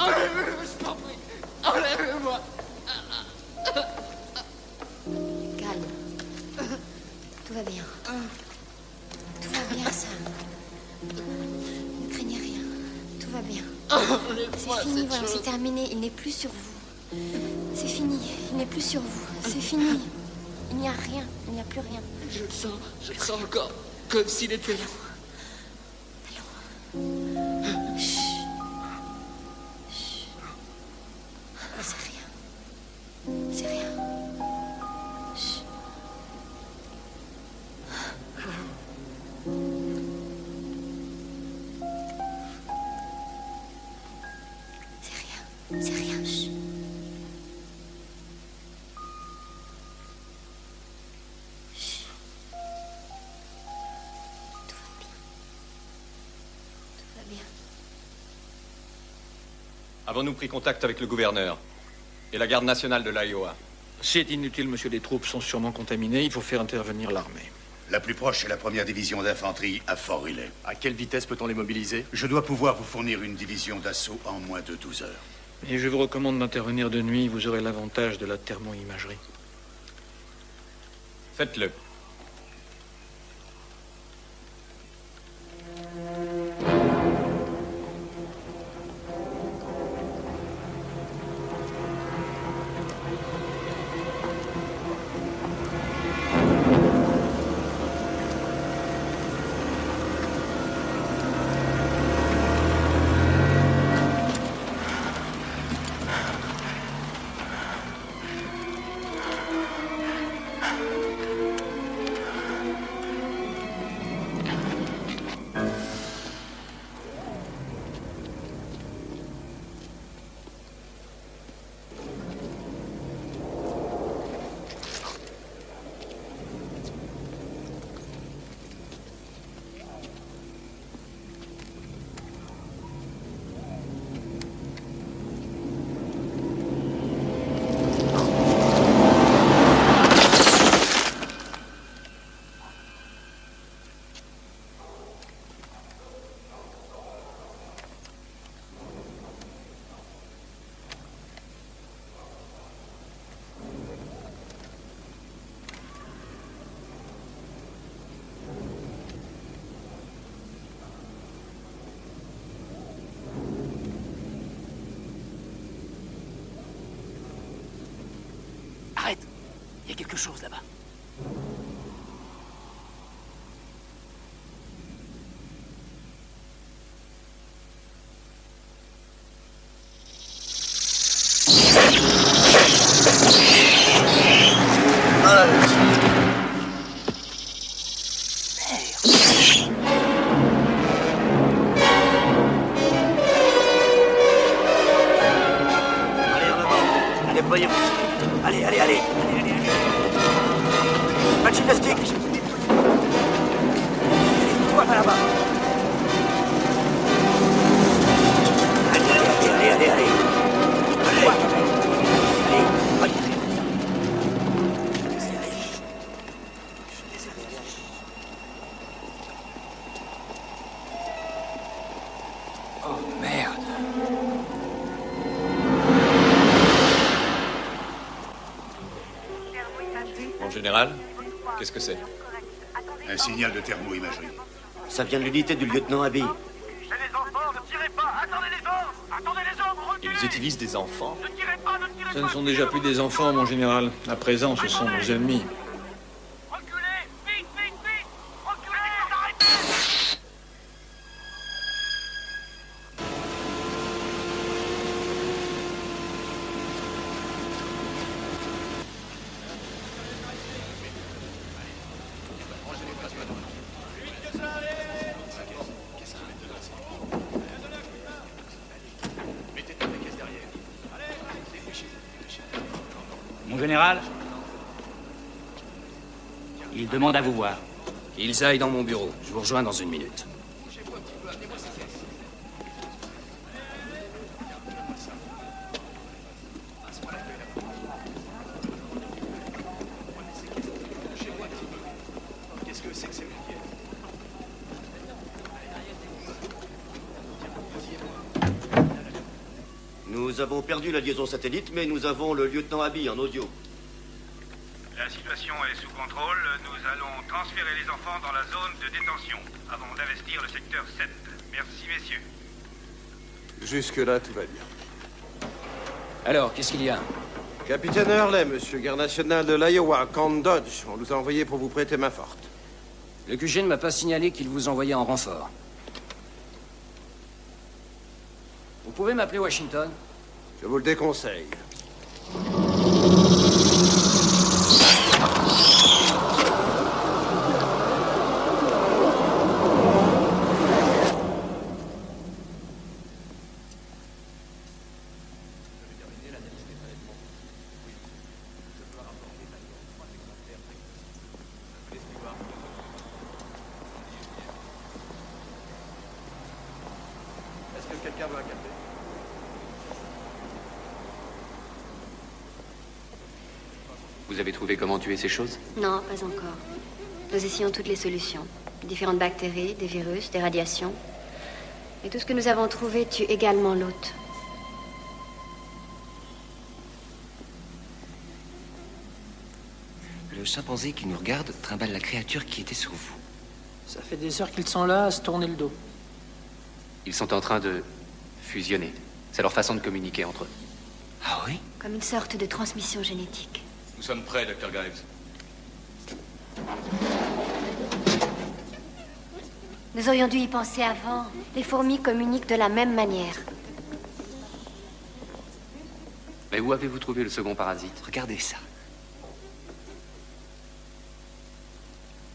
Enlève-le, je t'en prie. Enlève-moi. Calme. Tout va bien. Tout va bien, Sam. Ne craignez rien. Tout va bien. C'est fini, voilà, c'est terminé. Il n'est plus sur vous. C'est fini. Il n'est plus sur vous. C'est fini. Il n'y a rien. Il n'y a plus rien. Je le sens encore, comme s'il était là. Chut. Chut. C'est rien. C'est rien. Chut. C'est rien. Chut. Chut. Tout va bien. Avons-nous pris contact avec le gouverneur et la garde nationale de l'Iowa? C'est inutile, monsieur. Les troupes sont sûrement contaminées. Il faut faire intervenir l'armée. La plus proche est la première division d'infanterie à Fort Riley. À quelle vitesse peut-on les mobiliser? Je dois pouvoir vous fournir une division d'assaut en moins de 12 heures. Et je vous recommande d'intervenir de nuit. Vous aurez l'avantage de la thermo-imagerie. Faites-le. Arrête! Il y a quelque chose là-bas. Allez, allez, allez. Pas de gymnastique. Toi, là-bas. Allez, allez, allez, allez, allez. Oh, merde. Mon général, qu'est-ce que c'est? Un signal de thermo-imagerie. Ça vient de l'unité du lieutenant Abbey. Ils utilisent des enfants? Ce ne sont déjà plus des enfants, mon général. À présent, ce sont nos ennemis. Mon général, il demande à vous voir. Qu'ils aillent dans mon bureau. Je vous rejoins dans une minute. Nous avons perdu la liaison satellite, mais nous avons le lieutenant Abbey en audio. La situation est sous contrôle. Nous allons transférer les enfants dans la zone de détention avant d'investir le secteur 7. Merci, messieurs. Jusque-là, tout va bien. Alors, qu'est-ce qu'il y a? Capitaine Hurley, monsieur, garde national de l'Iowa, Camp Dodge. On nous a envoyé pour vous prêter main forte. Le QG ne m'a pas signalé qu'il vous envoyait en renfort. Vous pouvez m'appeler Washington? Je vous le déconseille. Est-ce que quelqu'un veut un café? Vous avez trouvé comment tuer ces choses? Non, pas encore. Nous essayons toutes les solutions. Différentes bactéries, des virus, des radiations. Et tout ce que nous avons trouvé tue également l'hôte. Le chimpanzé qui nous regarde trimballe la créature qui était sur vous. Ça fait des heures qu'ils sont là à se tourner le dos. Ils sont en train de fusionner. C'est leur façon de communiquer entre eux. Ah oui? Comme une sorte de transmission génétique. Nous sommes prêts, Dr. Graves. Nous aurions dû y penser avant. Les fourmis communiquent de la même manière. Mais où avez-vous trouvé le second parasite? Regardez ça.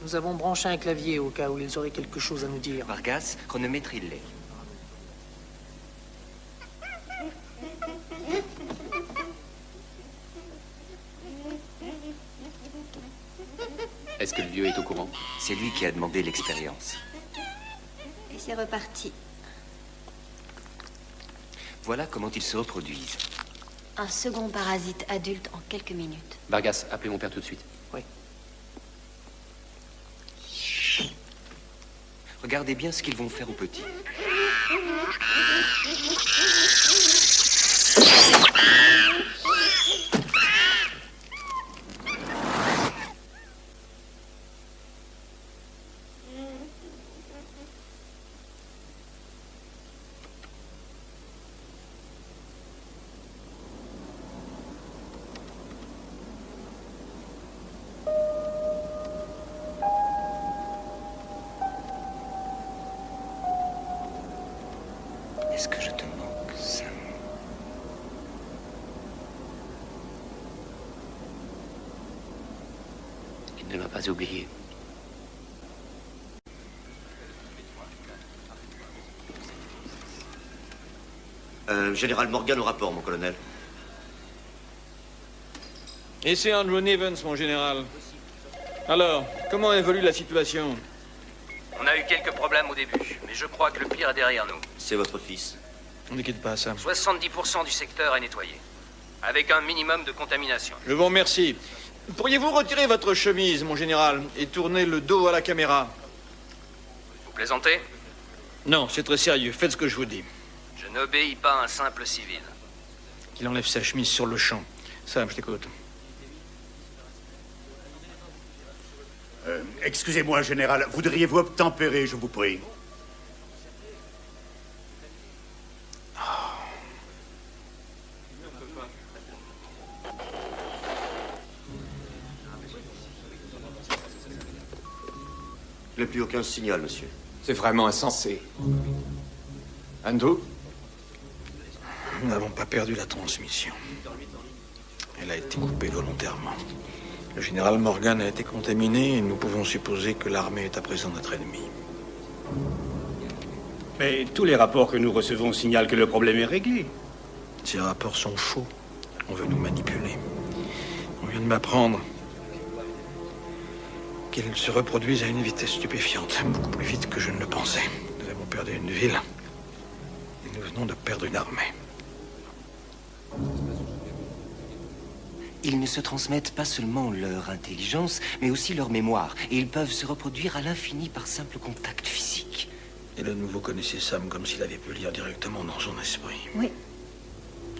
Nous avons branché un clavier au cas où ils auraient quelque chose à nous dire. Vargas, chronométrie-les. Est-ce que le vieux est au courant? C'est lui qui a demandé l'expérience. Et c'est reparti. Voilà comment ils se reproduisent. Un second parasite adulte en quelques minutes. Vargas, appelez mon père tout de suite. Oui. Regardez bien ce qu'ils vont faire aux petits. Est-ce que je te manque, Sam? Il ne m'a pas oublié. Général Morgan au rapport, mon colonel. Ici Andrew Nivens, mon général. Alors, comment évolue la situation? On a eu quelques problèmes au début, mais je crois que le pire est derrière nous. C'est votre fils. On ne quitte pas ça. 70% du secteur est nettoyé, avec un minimum de contamination. Je vous remercie. Pourriez-vous retirer votre chemise, mon général, et tourner le dos à la caméra? Vous plaisantez? Non, c'est très sérieux. Faites ce que je vous dis. Je n'obéis pas à un simple civil. Qu'il enlève sa chemise sur le champ. Sam, je t'écoute. Excusez-moi, général. Voudriez-vous obtempérer, je vous prie? Il n'y a plus aucun signal, monsieur. C'est vraiment insensé. Andrew? Nous n'avons pas perdu la transmission. Elle a été coupée volontairement. Le général Morgan a été contaminé et nous pouvons supposer que l'armée est à présent notre ennemi. Mais tous les rapports que nous recevons signalent que le problème est réglé. Ces rapports sont faux. On veut nous manipuler. On vient de m'apprendre qu'ils se reproduisent à une vitesse stupéfiante, beaucoup plus vite que je ne le pensais. Nous avons perdu une ville et nous venons de perdre une armée. Ils ne se transmettent pas seulement leur intelligence, mais aussi leur mémoire. Et ils peuvent se reproduire à l'infini par simple contact physique. Et le nouveau connaissait Sam comme s'il avait pu lire directement dans son esprit. Oui.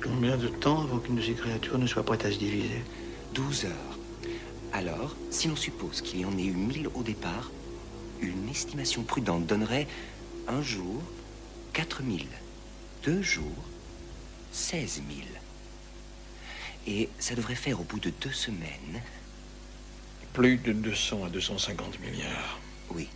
Combien de temps avant qu'une de ces créatures ne soit prête à se diviser? 12 heures. Alors, si l'on suppose qu'il y en ait eu 1000 au départ, une estimation prudente donnerait un jour 4000. 2 jours, 16 000. Et ça devrait faire au bout de 2 semaines... Plus de 200 à 250 milliards. Oui.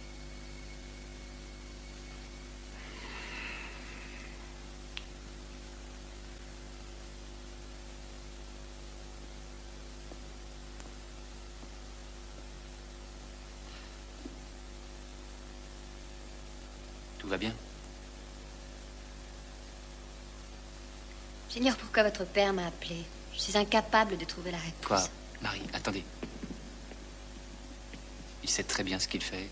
Tout va bien? J'ignore pourquoi votre père m'a appelé. Je suis incapable de trouver la réponse. Quoi? Marie, attendez. Il sait très bien ce qu'il fait.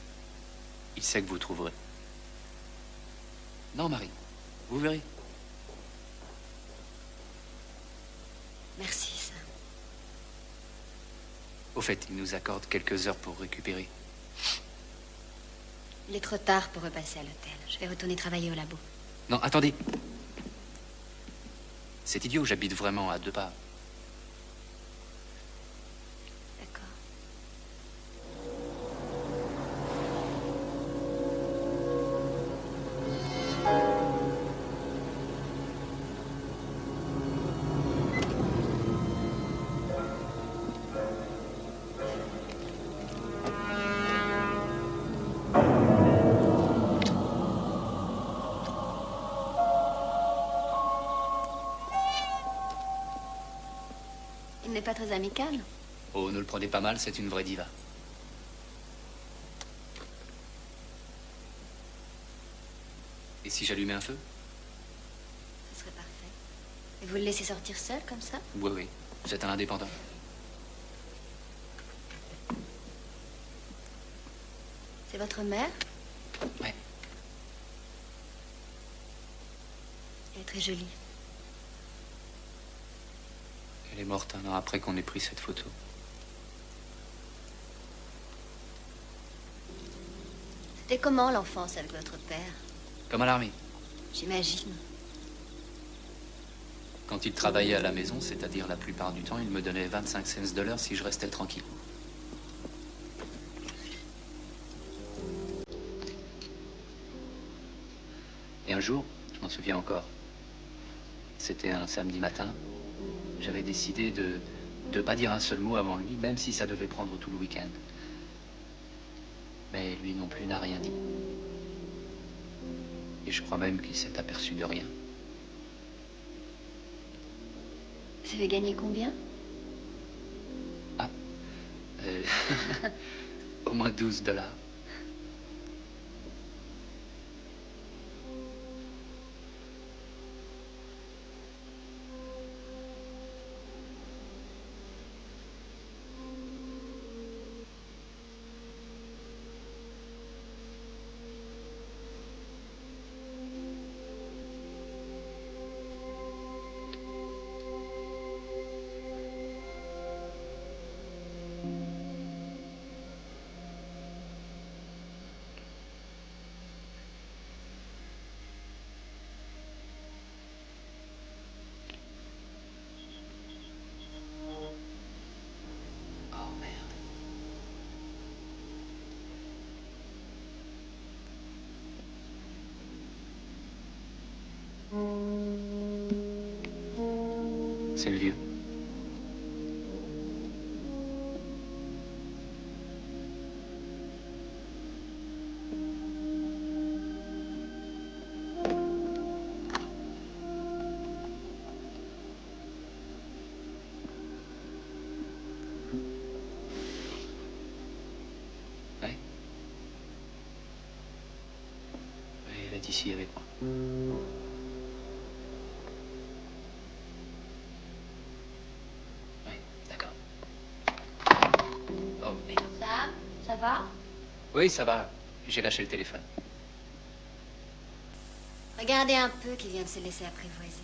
Il sait que vous trouverez. Non, Marie. Vous verrez. Merci, Sam. Au fait, il nous accorde quelques heures pour récupérer. Il est trop tard pour repasser à l'hôtel. Je vais retourner travailler au labo. Non, attendez. C'est idiot, j'habite vraiment à 2 pas. D'accord. Il n'est pas très amical. Oh, ne le prenez pas mal, c'est une vraie diva. Et si j'allumais un feu? Ce serait parfait. Et vous le laissez sortir seul, comme ça? Oui, oui. Vous êtes un indépendant. C'est votre mère? Ouais. Elle est très jolie. Elle est morte 1 an après qu'on ait pris cette photo. C'était comment l'enfance avec votre père? Comme à l'armée. J'imagine. Quand il travaillait à la maison, c'est-à-dire la plupart du temps, il me donnait 25 cents de l'heure si je restais tranquille. Et un jour, je m'en souviens encore, c'était un samedi matin, j'avais décidé de ne pas dire un seul mot avant lui, même si ça devait prendre tout le week-end. Mais lui non plus n'a rien dit. Et je crois même qu'il s'est aperçu de rien. Vous avez gagné combien? Au moins 12 $. C'est le vieux. Ouais. Il est ici avec moi. Ça va? Oui, ça va. J'ai lâché le téléphone. Regardez un peu qui vient de se laisser apprivoiser.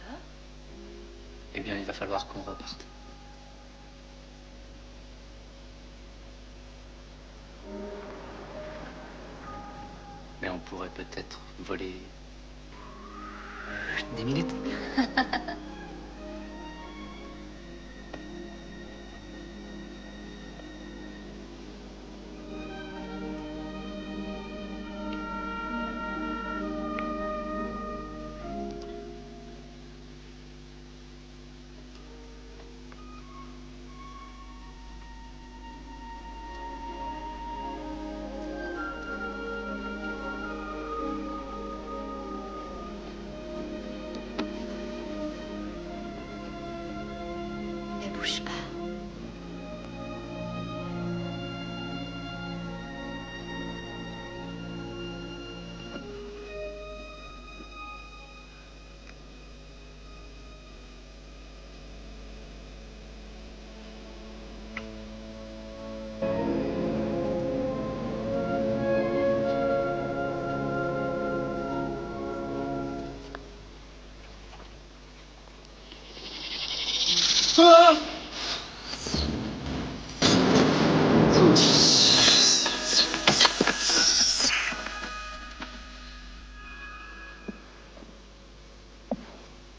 Alors? Eh bien, il va falloir qu'on reparte. Mais on pourrait peut-être voler 10 minutes.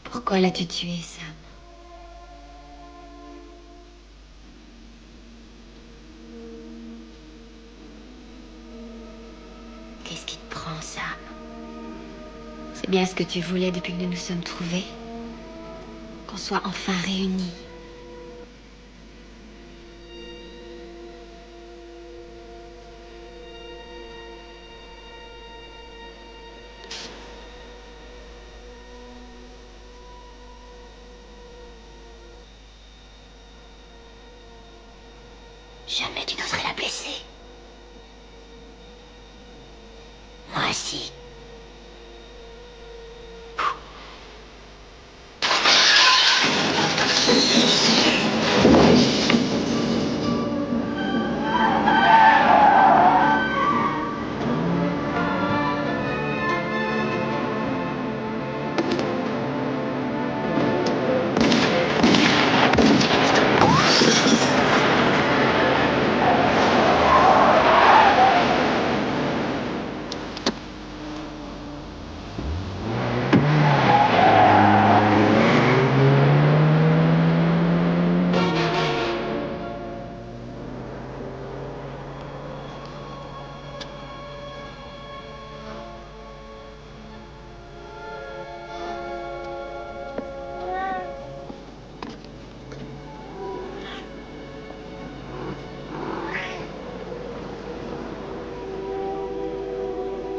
Pourquoi l'as-tu tué, Sam? Qu'est-ce qui te prend, Sam? C'est bien ce que tu voulais depuis que nous nous sommes trouvés. Qu'on soit enfin réunis. Jamais tu n'oserais la blesser. Moi aussi.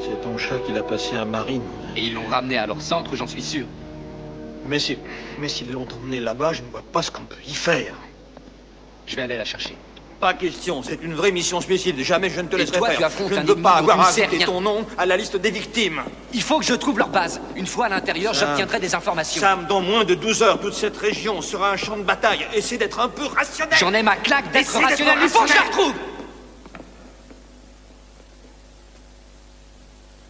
C'est ton chat qui l'a passé à Marine. Et ils l'ont ramené à leur centre, j'en suis sûr. Mais s'ils l'ont emmené là-bas, je ne vois pas ce qu'on peut y faire. Je vais aller la chercher. Pas question, c'est une vraie mission spéciale. Jamais je ne te laisserai toi, faire. tu affrontes Je ne un veux ennemi pas dont avoir tu ne sais ajouté rien. ton nom à la liste des victimes. Il faut que je trouve leur base. Une fois à l'intérieur, j'obtiendrai des informations. Sam, dans moins de 12 heures, toute cette région sera un champ de bataille. Essaie d'être un peu rationnel. J'en ai ma claque d'être Essaie d'être rationnel. Il faut que je la rationnel. retrouve.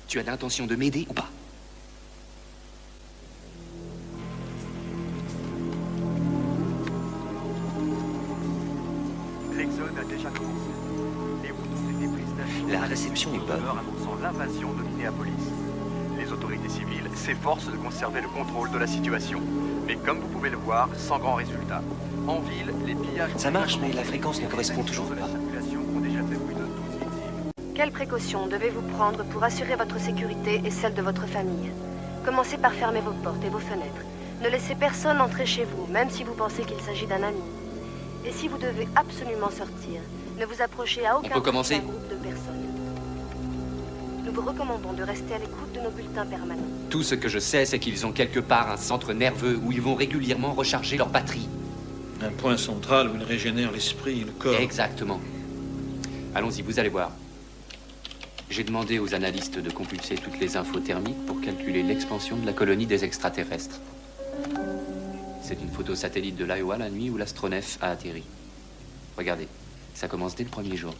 Tu as l'intention de m'aider ou pas? L'exode a déjà commencé. Les routes ont été prises d'assaut. La réception est bonne. Annonçant l'invasion de Minneapolis. Les autorités civiles s'efforcent de conserver le contrôle de la situation. Mais comme vous pouvez le voir, sans grand résultat. En ville, les pillages... Ça marche, mais la fréquence ne correspond toujours pas. Quelles précautions devez-vous prendre pour assurer votre sécurité et celle de votre famille? Commencez par fermer vos portes et vos fenêtres. Ne laissez personne entrer chez vous, même si vous pensez qu'il s'agit d'un ami. Et si vous devez absolument sortir, ne vous approchez à aucun peut commencer. groupe de personnes. Nous vous recommandons de rester à l'écoute de nos bulletins permanents. Tout ce que je sais, c'est qu'ils ont quelque part un centre nerveux où ils vont régulièrement recharger leur batterie. Un point central où il régénère l'esprit et le corps. Exactement. Allons-y, vous allez voir. J'ai demandé aux analystes de compulser toutes les infos thermiques pour calculer l'expansion de la colonie des extraterrestres. C'est une photo satellite de l'Iowa la nuit où l'astronef a atterri. Regardez, ça commence dès le premier jour.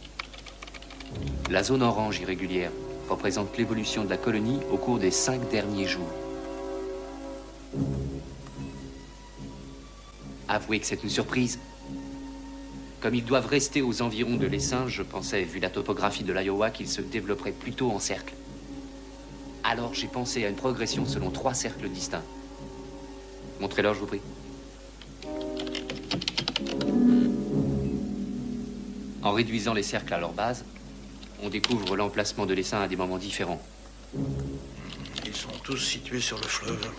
La zone orange irrégulière représente l'évolution de la colonie au cours des 5 derniers jours. Avouez que c'est une surprise. Comme ils doivent rester aux environs de l'essaim, je pensais, vu la topographie de l'Iowa, qu'ils se développeraient plutôt en cercle. Alors j'ai pensé à une progression selon 3 cercles distincts. Montrez-leur, je vous prie. En réduisant les cercles à leur base, on découvre l'emplacement de l'essaim à des moments différents. Ils sont tous situés sur le fleuve.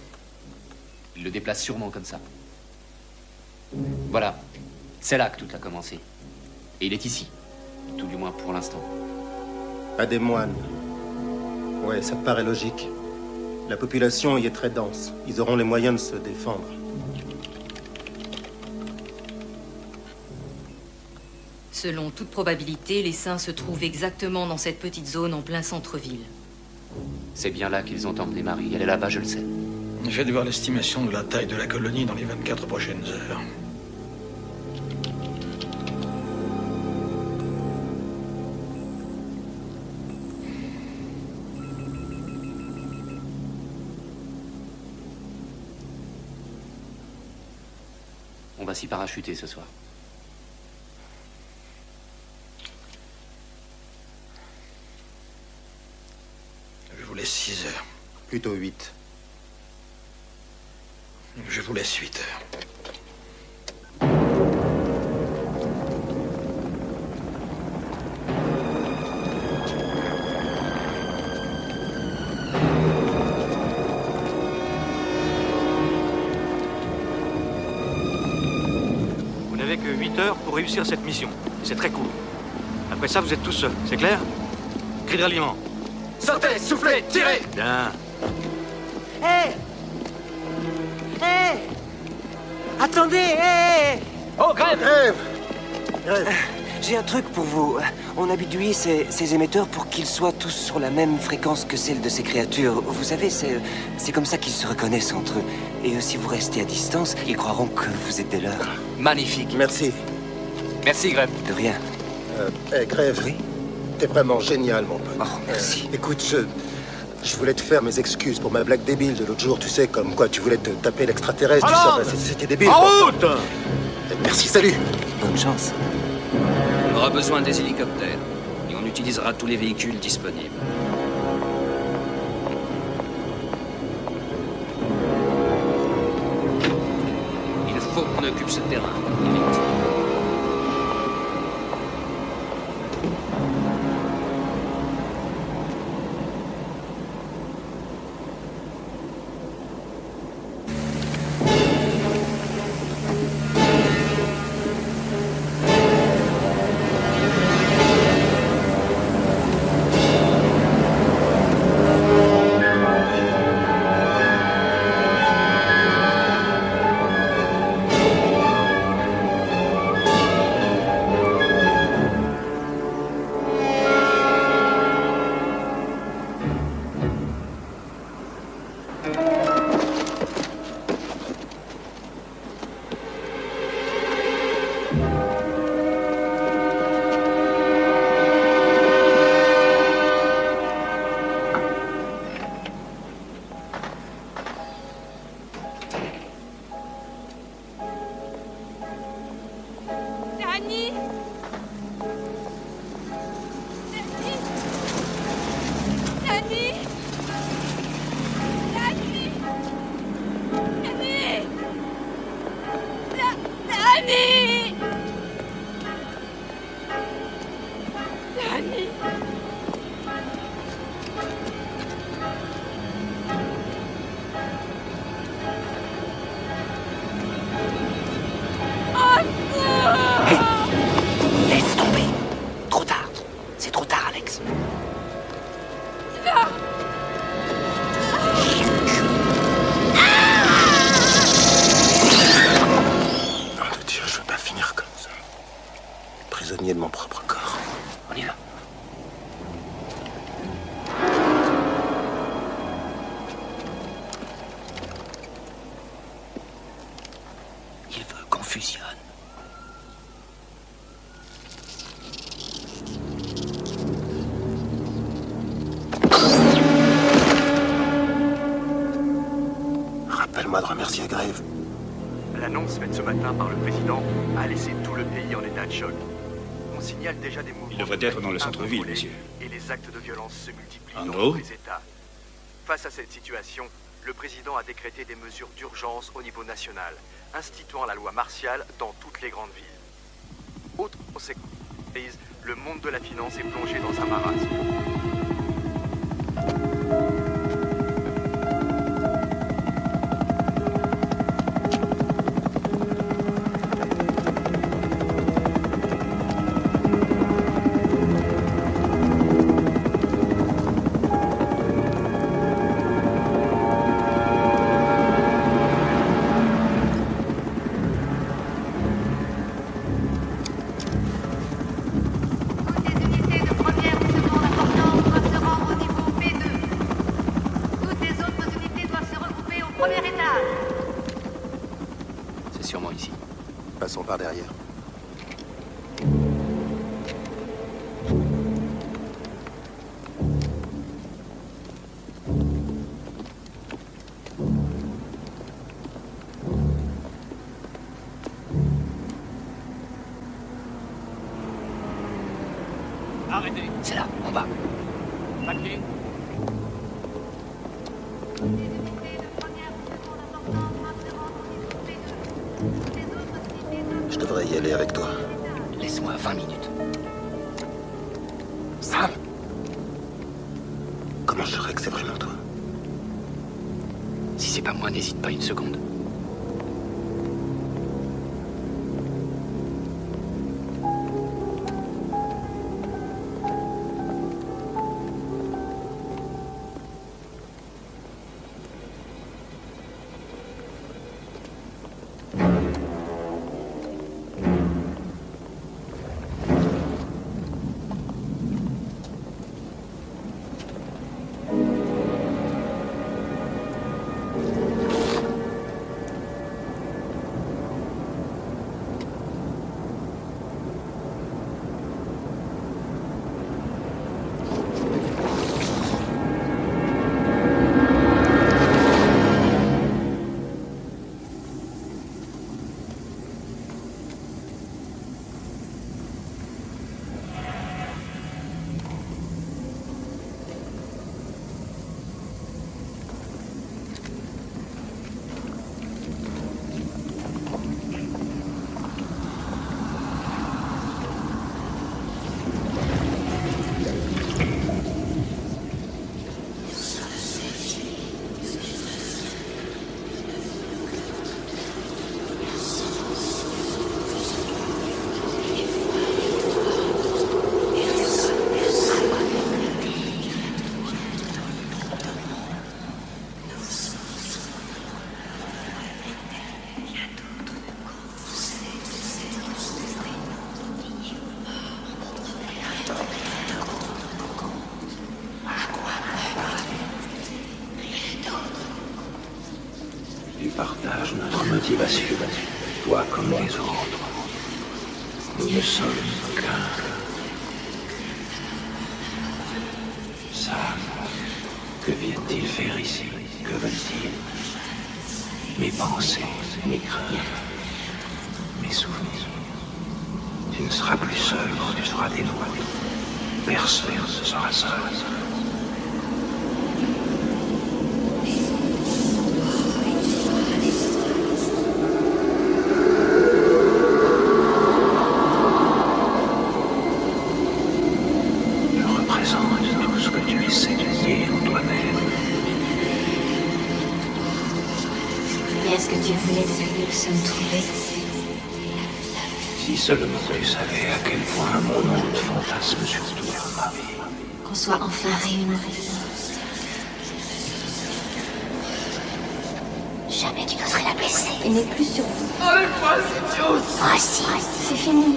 Ils le déplacent sûrement comme ça. Voilà. C'est là que tout a commencé. Et il est ici. Tout du moins pour l'instant. À des moines. Ouais, ça te paraît logique. La population y est très dense. Ils auront les moyens de se défendre. Selon toute probabilité, l'essaim se trouve exactement dans cette petite zone en plein centre-ville. C'est bien là qu'ils ont emmené Marie. Elle est là-bas, je le sais. J'ai dû voir l'estimation de la taille de la colonie dans les 24 prochaines heures. On va s'y parachuter ce soir. Je vous laisse 6 heures. Plutôt 8. Je vous laisse 8 heures. Vous n'avez que 8 heures pour réussir cette mission. C'est très court. Après ça, vous êtes tous seuls. C'est clair? Cri de ralliement. Sortez, soufflez, tirez! Bien. Hé! Hé! Attendez, hé! Oh, Grève! Grève! J'ai un truc pour vous. On a bidouillé ces émetteurs pour qu'ils soient tous sur la même fréquence que celle de ces créatures. Vous savez, c'est comme ça qu'ils se reconnaissent entre eux. Et si vous restez à distance, ils croiront que vous êtes des leurs. Magnifique. Merci. Merci, Grève. De rien. Grève. Oui? T'es vraiment génial, mon pote. Oh, merci. Écoute, je voulais te faire mes excuses pour ma blague débile de l'autre jour. Tu sais, comme quoi tu voulais te taper l'extraterrestre. Alors, c'était débile. En route! Merci, salut. Bonne chance. On aura besoin des hélicoptères. Et on utilisera tous les véhicules disponibles. Il faut qu'on occupe ce terrain. Vite. Laisse tomber. Trop tard. C'est trop tard, Alex. Nom de Dieu, je veux pas finir comme ça. Prisonnier de mon propre corps. On y va. Il veut qu'on fusionne. Rappelle-moi de remercier Grève. L'annonce faite ce matin par le président a laissé tout le pays en état de choc. On signale déjà des mouvements... Il devrait être dans le centre-ville, monsieur. Et les actes de violence se multiplient dans Andrew? tous les États. Face à cette situation, le président a décrété des mesures d'urgence au niveau national, instituant la loi martiale dans toutes les grandes villes. Autre conséquence, le monde de la finance est plongé dans un marasme. C'est sûrement ici. Passons par derrière. Arrêtez. C'est là, en bas. Papier. Je devrais y aller avec toi. Laisse-moi 20 minutes. Sam! Comment je saurais que c'est vraiment toi? Si c'est pas moi, n'hésite pas une seconde. Partage notre motivation, toi comme les autres. Nous ne sommes qu'un. Sam, que viennent-ils faire ici? Que veulent-ils? Mes pensées, mes craintes, mes souvenirs. Tu ne seras plus seul quand tu seras dévoilé. Personne ne sera seul. Est-ce que tu voulais que nous sommes trouvés? Si seulement tu savais à quel point mon monde fantasme sur toi, ma vie. Qu'on soit enfin réunis. Jamais tu n'oserais la blesser. Il n'est plus sur vous. Enlève-moi cette chose! Moi aussi. C'est fini.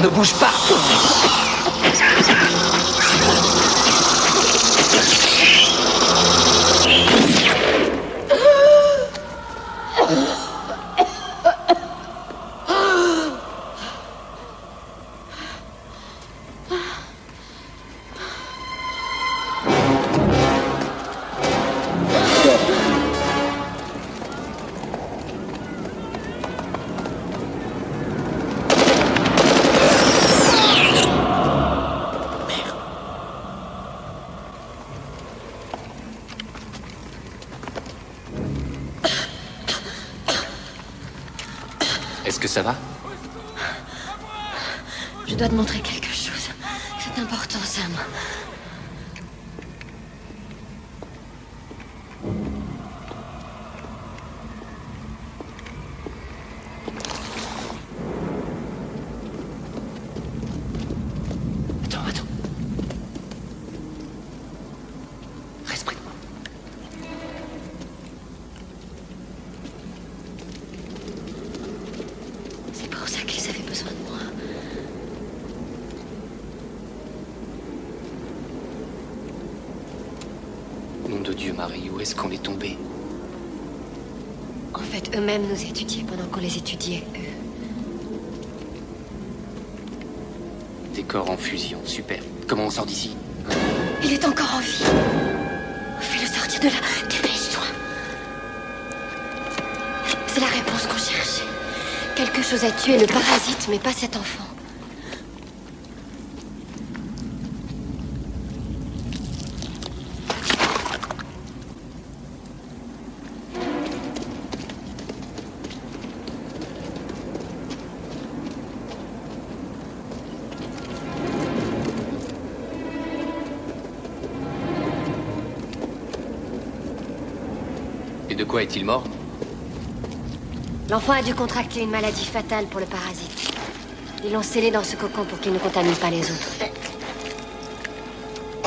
Ne bouge pas. Est-ce que ça va? Je dois te montrer quelque chose. C'est important, Sam. Attends. Reste près de moi. C'est pour ça qu'ils avaient besoin de moi. Nom de Dieu, Marie, où est-ce qu'on est tombé? En fait, eux-mêmes nous étudiaient pendant qu'on les étudiait, eux. Des corps en fusion, super. Comment on sort d'ici? Il est encore en vie. Fais-le sortir de là. Dépêche-toi. C'est la réponse qu'on cherchait. Quelque chose a tué le parasite, mais pas cet enfant. Et de quoi est-il mort? L'enfant a dû contracter une maladie fatale pour le parasite. Ils l'ont scellé dans ce cocon pour qu'il ne contamine pas les autres.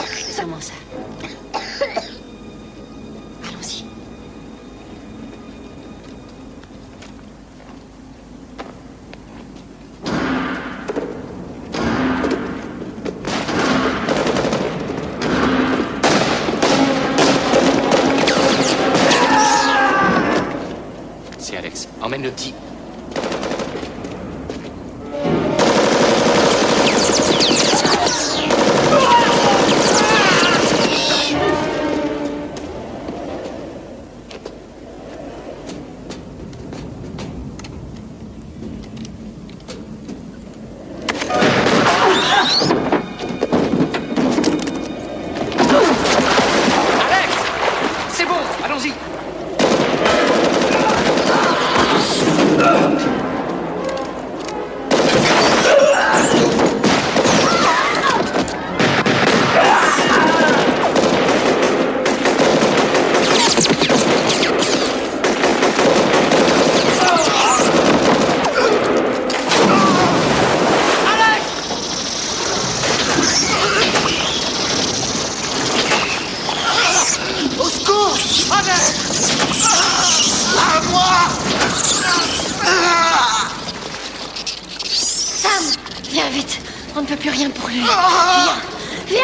C'est sûrement ça. Allons-y. C'est Alex. Emmène le petit. Alex! C'est bon, allons-y. Au secours! Alex! À moi! Sam, viens vite. On ne peut plus rien pour lui. Viens,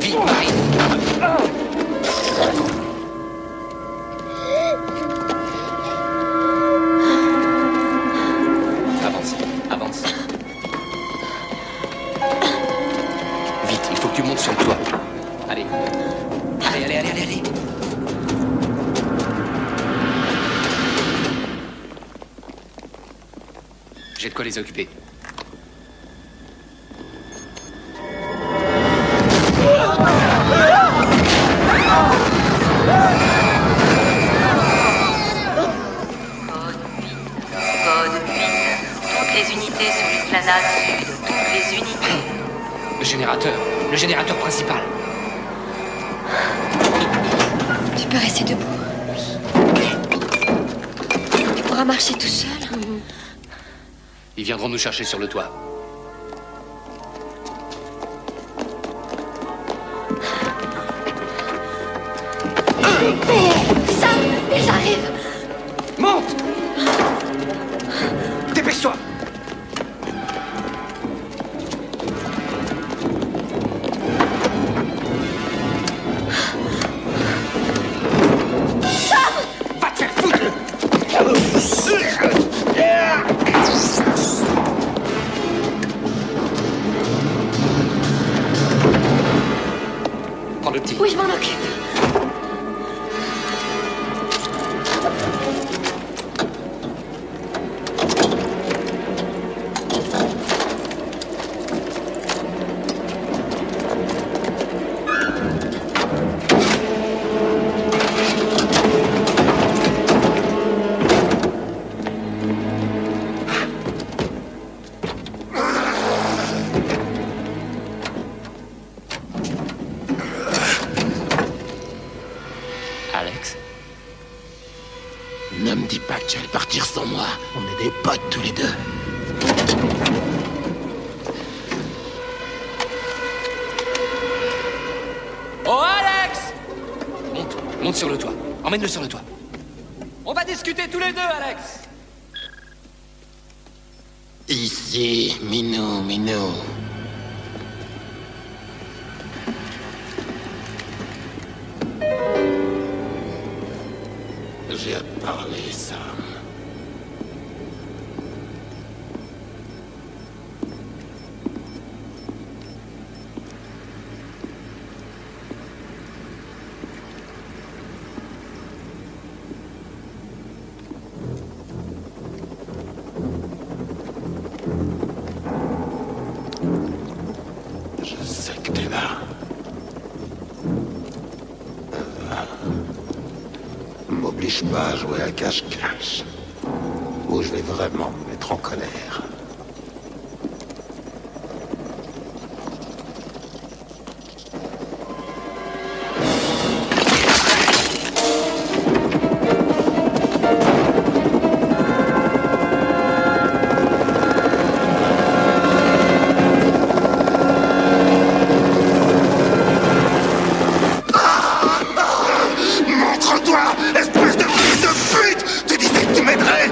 Vite, Marie. Avance. Vite, il faut que tu montes sur le toit. Allez. Allez. J'ai de quoi les occuper. Code vide. Toutes les unités sur l'esplanade sud. Toutes les unités. Le générateur principal. tu peux rester debout. Tu pourras marcher tout seul. Ils viendront nous chercher sur le toit. Sam, ils arrivent. Monte! Dépêche-toi! Sam! Va te faire foutre! Prends le petit. Oui, je m'en occupe. Ne me dis pas que tu allais partir sans moi. On est des potes tous les deux. Oh, Alex! Monte sur le toit. Emmène-le sur le toit. On va discuter tous les deux, Alex! Ici, Minou, Minou. J'ai à te parler, Sam. Je sais que t'es là. M'oblige pas à jouer à cache-cache. Ou je vais vraiment me mettre en colère. Montre-toi, espèce de fils de pute! Tu disais que tu m'aiderais!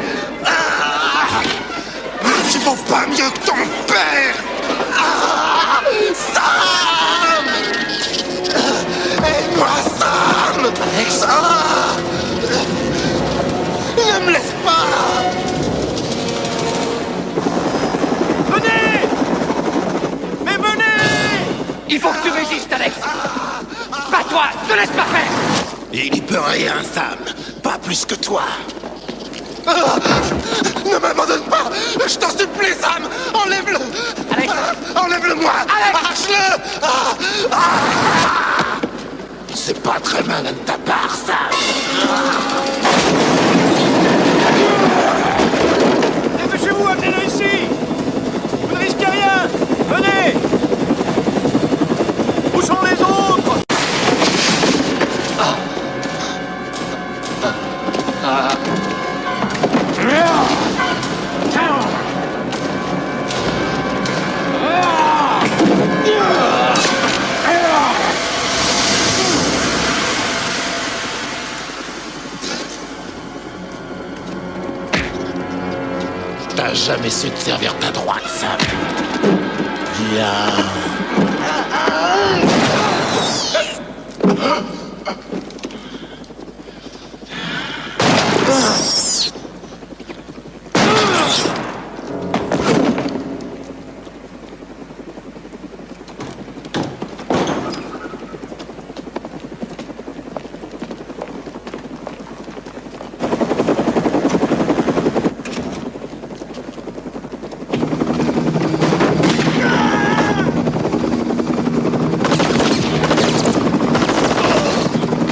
Tu vaux pas mieux que ton père! Sam! Aide-moi, Sam! Alex! Ne me laisse pas! Venez! Mais venez! Il faut que tu résistes, Alex! Bats-toi! Ne laisse pas faire! Il n'y peut rien, Sam. Pas plus que toi. Ne m'abandonne pas! Je t'en supplie, Sam! Enlève-le! Alex! Enlève-le-moi! Alex! Arrache-le! C'est pas très malin de ta part, Sam! Dépêchez-vous, amenez-le ici! Vous ne risquez rien! Venez! Où sont les autres? T'as jamais su te servir ta droite, Sam. Viens.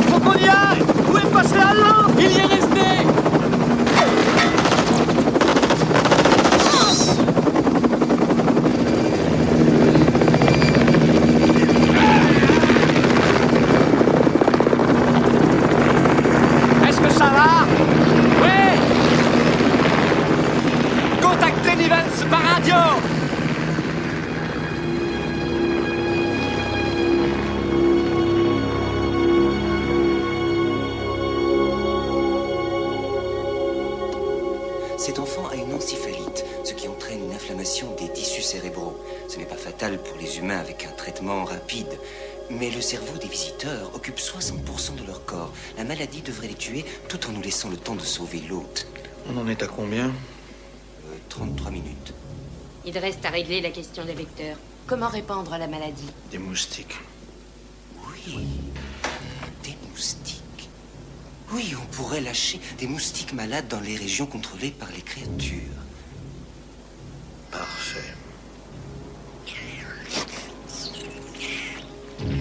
Faut qu'on y aille! Où est passé Alain? Il y est resté! Est-ce que ça va? Oui! Contactez Nivens par radio! Cet enfant a une encéphalite, ce qui entraîne une inflammation des tissus cérébraux. Ce n'est pas fatal pour les humains avec un traitement rapide. Mais le cerveau des visiteurs occupe 60% de leur corps. La maladie devrait les tuer tout en nous laissant le temps de sauver l'hôte. On en est à combien? 33 minutes. Il reste à régler la question des vecteurs. Comment répandre la maladie? Des moustiques. Oui, des moustiques. Oui, on pourrait lâcher des moustiques malades dans les régions contrôlées par les créatures. Parfait. Oh,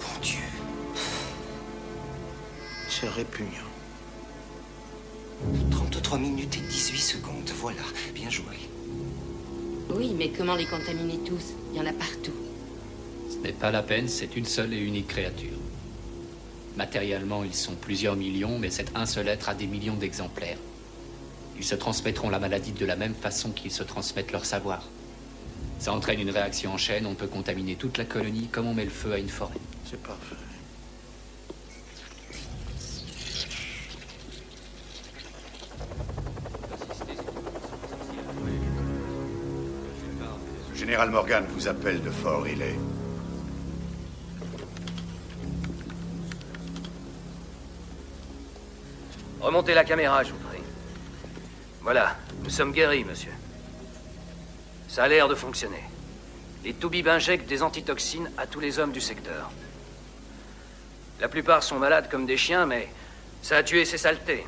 bon Dieu. C'est répugnant. 33 minutes et 18 secondes, voilà. Bien joué. Oui, mais comment les contaminer tous? Il y en a partout. Ce n'est pas la peine, c'est une seule et unique créature. Matériellement, ils sont plusieurs millions, mais cet un seul être a des millions d'exemplaires. Ils se transmettront la maladie de la même façon qu'ils se transmettent leur savoir. Ça entraîne une réaction en chaîne, on peut contaminer toute la colonie comme on met le feu à une forêt. C'est parfait. Le général Morgan vous appelle de Fort Riley. Remontez la caméra, je vous prie. Voilà, nous sommes guéris, monsieur. Ça a l'air de fonctionner. Les toubibs injectent des antitoxines à tous les hommes du secteur. La plupart sont malades comme des chiens, mais ça a tué ces saletés.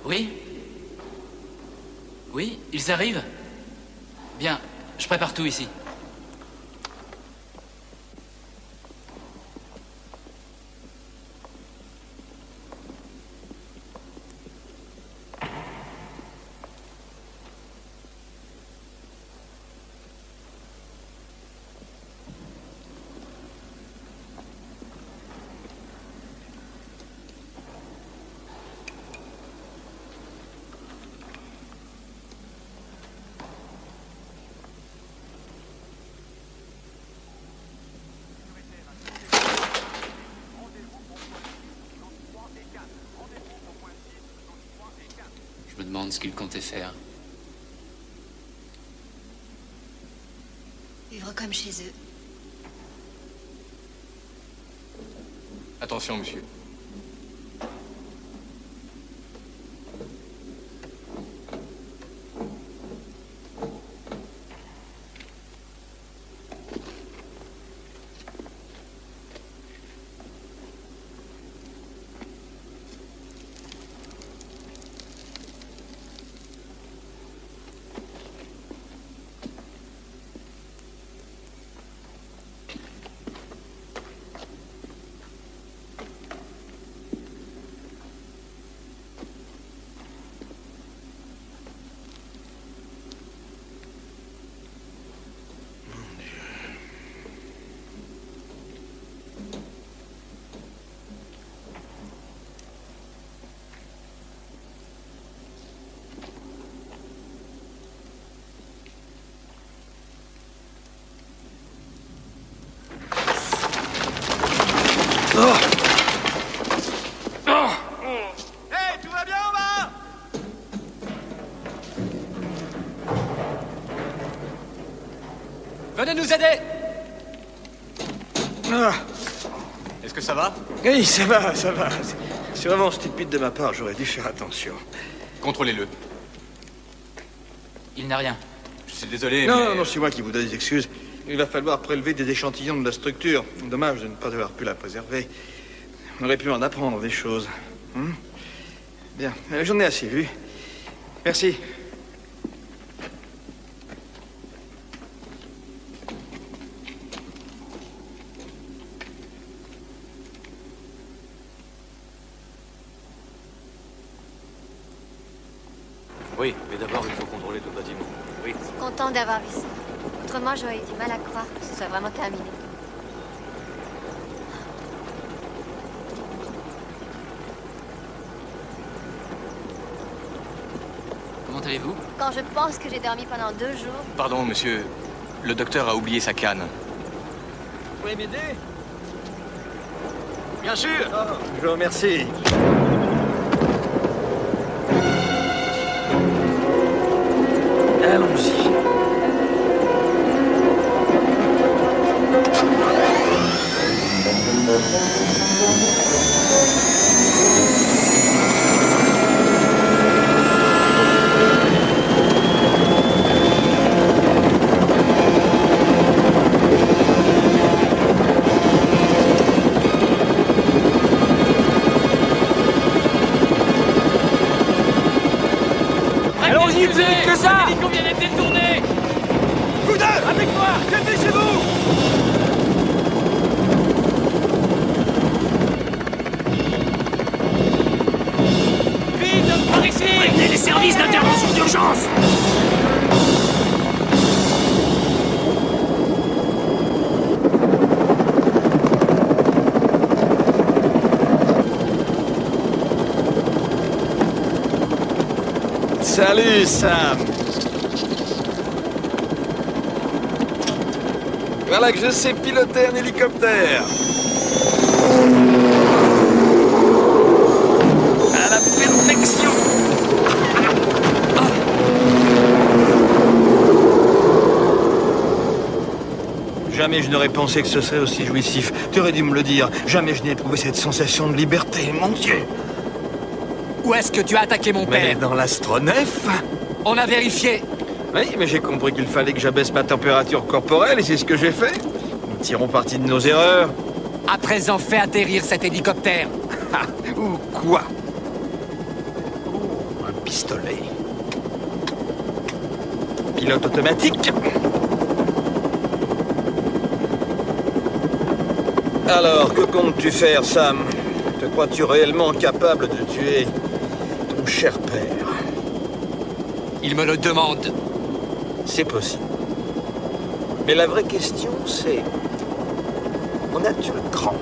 Oui? Oui, ils arrivent? Bien, je prépare tout ici. Je me demande ce qu'ils comptaient faire. Vivre comme chez eux. Attention, monsieur. Hey, tout va bien en bas? Venez nous aider! Est-ce que ça va? Oui, ça va, ça va. C'est vraiment stupide de ma part, j'aurais dû faire attention. Contrôlez-le. Il n'a rien. Je suis désolé, Non, mais... non, non, c'est moi qui vous donne des excuses. Il va falloir prélever des échantillons de la structure. Dommage de ne pas avoir pu la préserver. On aurait pu en apprendre des choses. Bien, j'en ai assez vu. Merci. Oui, mais d'abord, il faut contrôler tout le bâtiment. Oui. Je suis contente d'avoir vu ça. Autrement, j'aurais eu du mal à croire que ce soit vraiment terminé. Comment allez-vous? Quand je pense que j'ai dormi pendant 2 jours... Pardon, monsieur. Le docteur a oublié sa canne. Vous pouvez m'aider? Bien sûr. Je vous remercie. Allons-y. Allons-y, plus vite que ça. L'hélico vient d'être détourné. Vous deux, avec moi, dépêchez-vous. Vite, par ici. Prévenez les services d'intervention d'urgence. Salut, Sam. Voilà que je sais piloter un hélicoptère. À la perfection. Jamais je n'aurais pensé que ce serait aussi jouissif. Tu aurais dû me le dire. Jamais je n'ai éprouvé cette sensation de liberté, mon Dieu. Où est-ce que tu as attaqué mon père? Mais dans l'astronef. On a vérifié. Oui, mais j'ai compris qu'il fallait que j'abaisse ma température corporelle et c'est ce que j'ai fait. Nous tirons parti de nos erreurs. À présent, fais atterrir cet hélicoptère. Ou quoi? Oh, un pistolet. Pilote automatique. Alors, que comptes-tu faire, Sam? Te crois-tu réellement capable de tuer ton cher père? Il me le demande. C'est possible. Mais la vraie question, c'est... en as-tu le cran?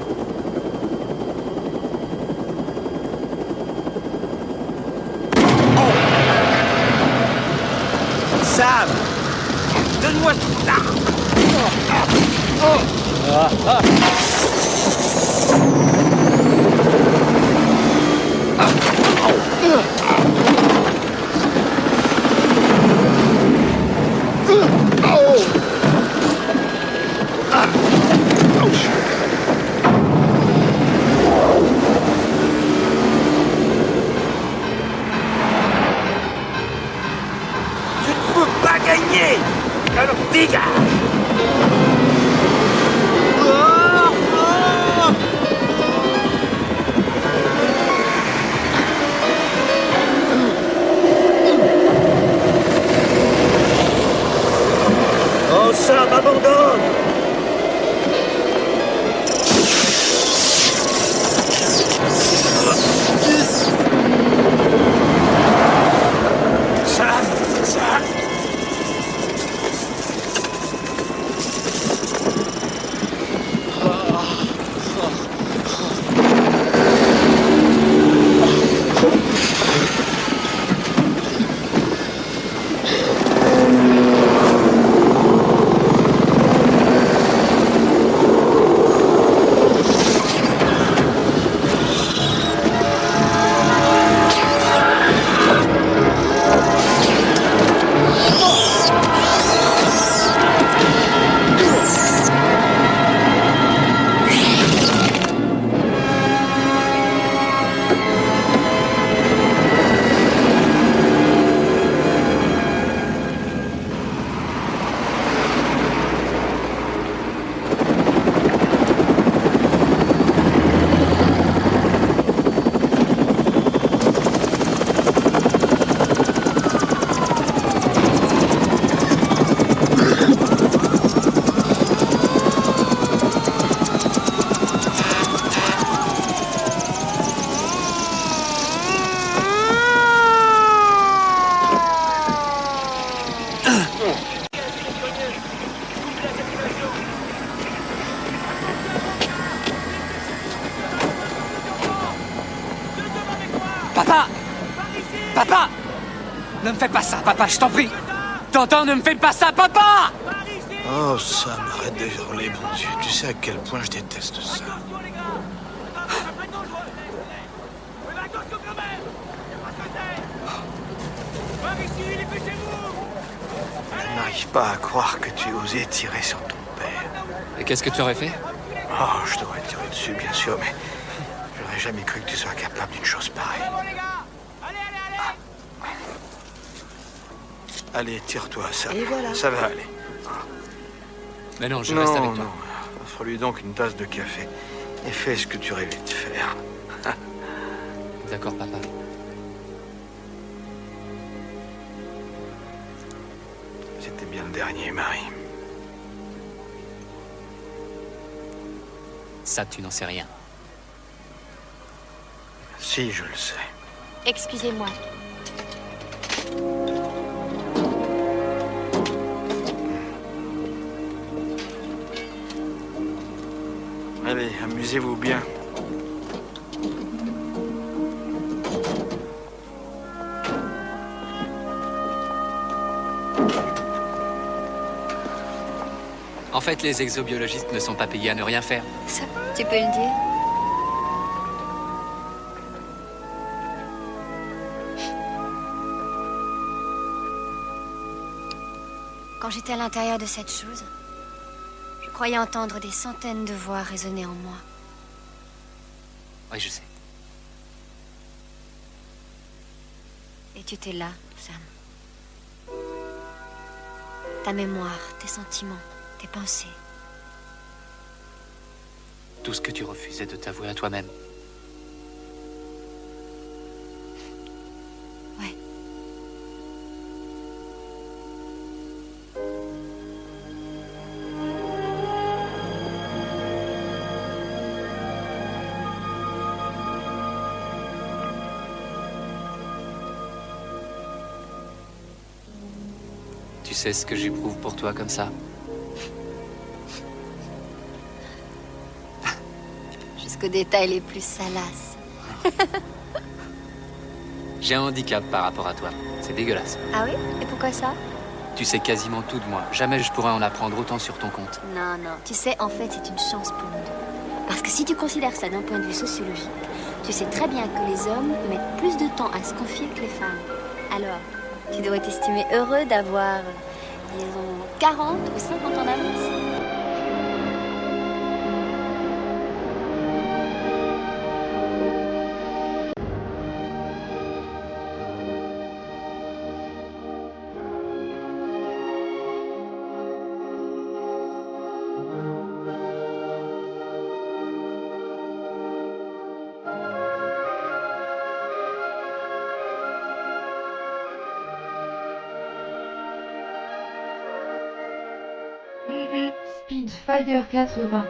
Sam! Donne-moi tout ça! Tu ne peux pas gagner! Alors dégage! Oh, Sam, abandonne! Sam! Sam! Papa! Papa! Ne me fais pas ça, papa, je t'en prie! T'entends, ne me fais pas ça, papa! Oh, Sam, arrête de hurler, mon Dieu. Tu sais à quel point je déteste ça. dangereux. Mais attention quand même. C'est pas ce que c'est. Par ici, dépêchez-vous. Je n'arrive pas à croire que tu aies osé tirer sur ton père. Et qu'est-ce que tu aurais fait? Oh, je t'aurais tiré dessus, bien sûr, mais j'aurais jamais cru que tu sois capable d'une chose pareille. Allez, tire-toi, ça. Et voilà. Ça va aller. Mais non, je reste avec toi. Non, offre-lui donc une tasse de café et fais ce que tu rêvais de faire. D'accord, papa. C'était bien le dernier, Marie. Ça, tu n'en sais rien. Si, je le sais. Excusez-moi. Allez, amusez-vous bien. En fait, les exobiologistes ne sont pas payés à ne rien faire. Ça, tu peux le dire? Quand j'étais à l'intérieur de cette chose, je croyais entendre des centaines de voix résonner en moi. Oui, je sais. Et tu étais là, Sam. Ta mémoire, tes sentiments, tes pensées. Tout ce que tu refusais de t'avouer à toi-même. Ouais. Tu sais ce que j'éprouve pour toi comme ça? Jusqu'aux détails les plus salaces. J'ai un handicap par rapport à toi. C'est dégueulasse. Ah oui? Et pourquoi ça? Tu sais quasiment tout de moi. Jamais je pourrais en apprendre autant sur ton compte. Non, non. Tu sais, en fait, c'est une chance pour nous deux. Parce que si tu considères ça d'un point de vue sociologique, tu sais très bien que les hommes mettent plus de temps à se confier que les femmes. Alors, tu devrais t'estimer heureux d'avoir, disons, 40 ou 50 ans d'avance. Spitfire 93.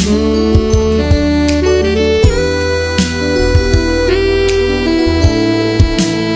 Mm.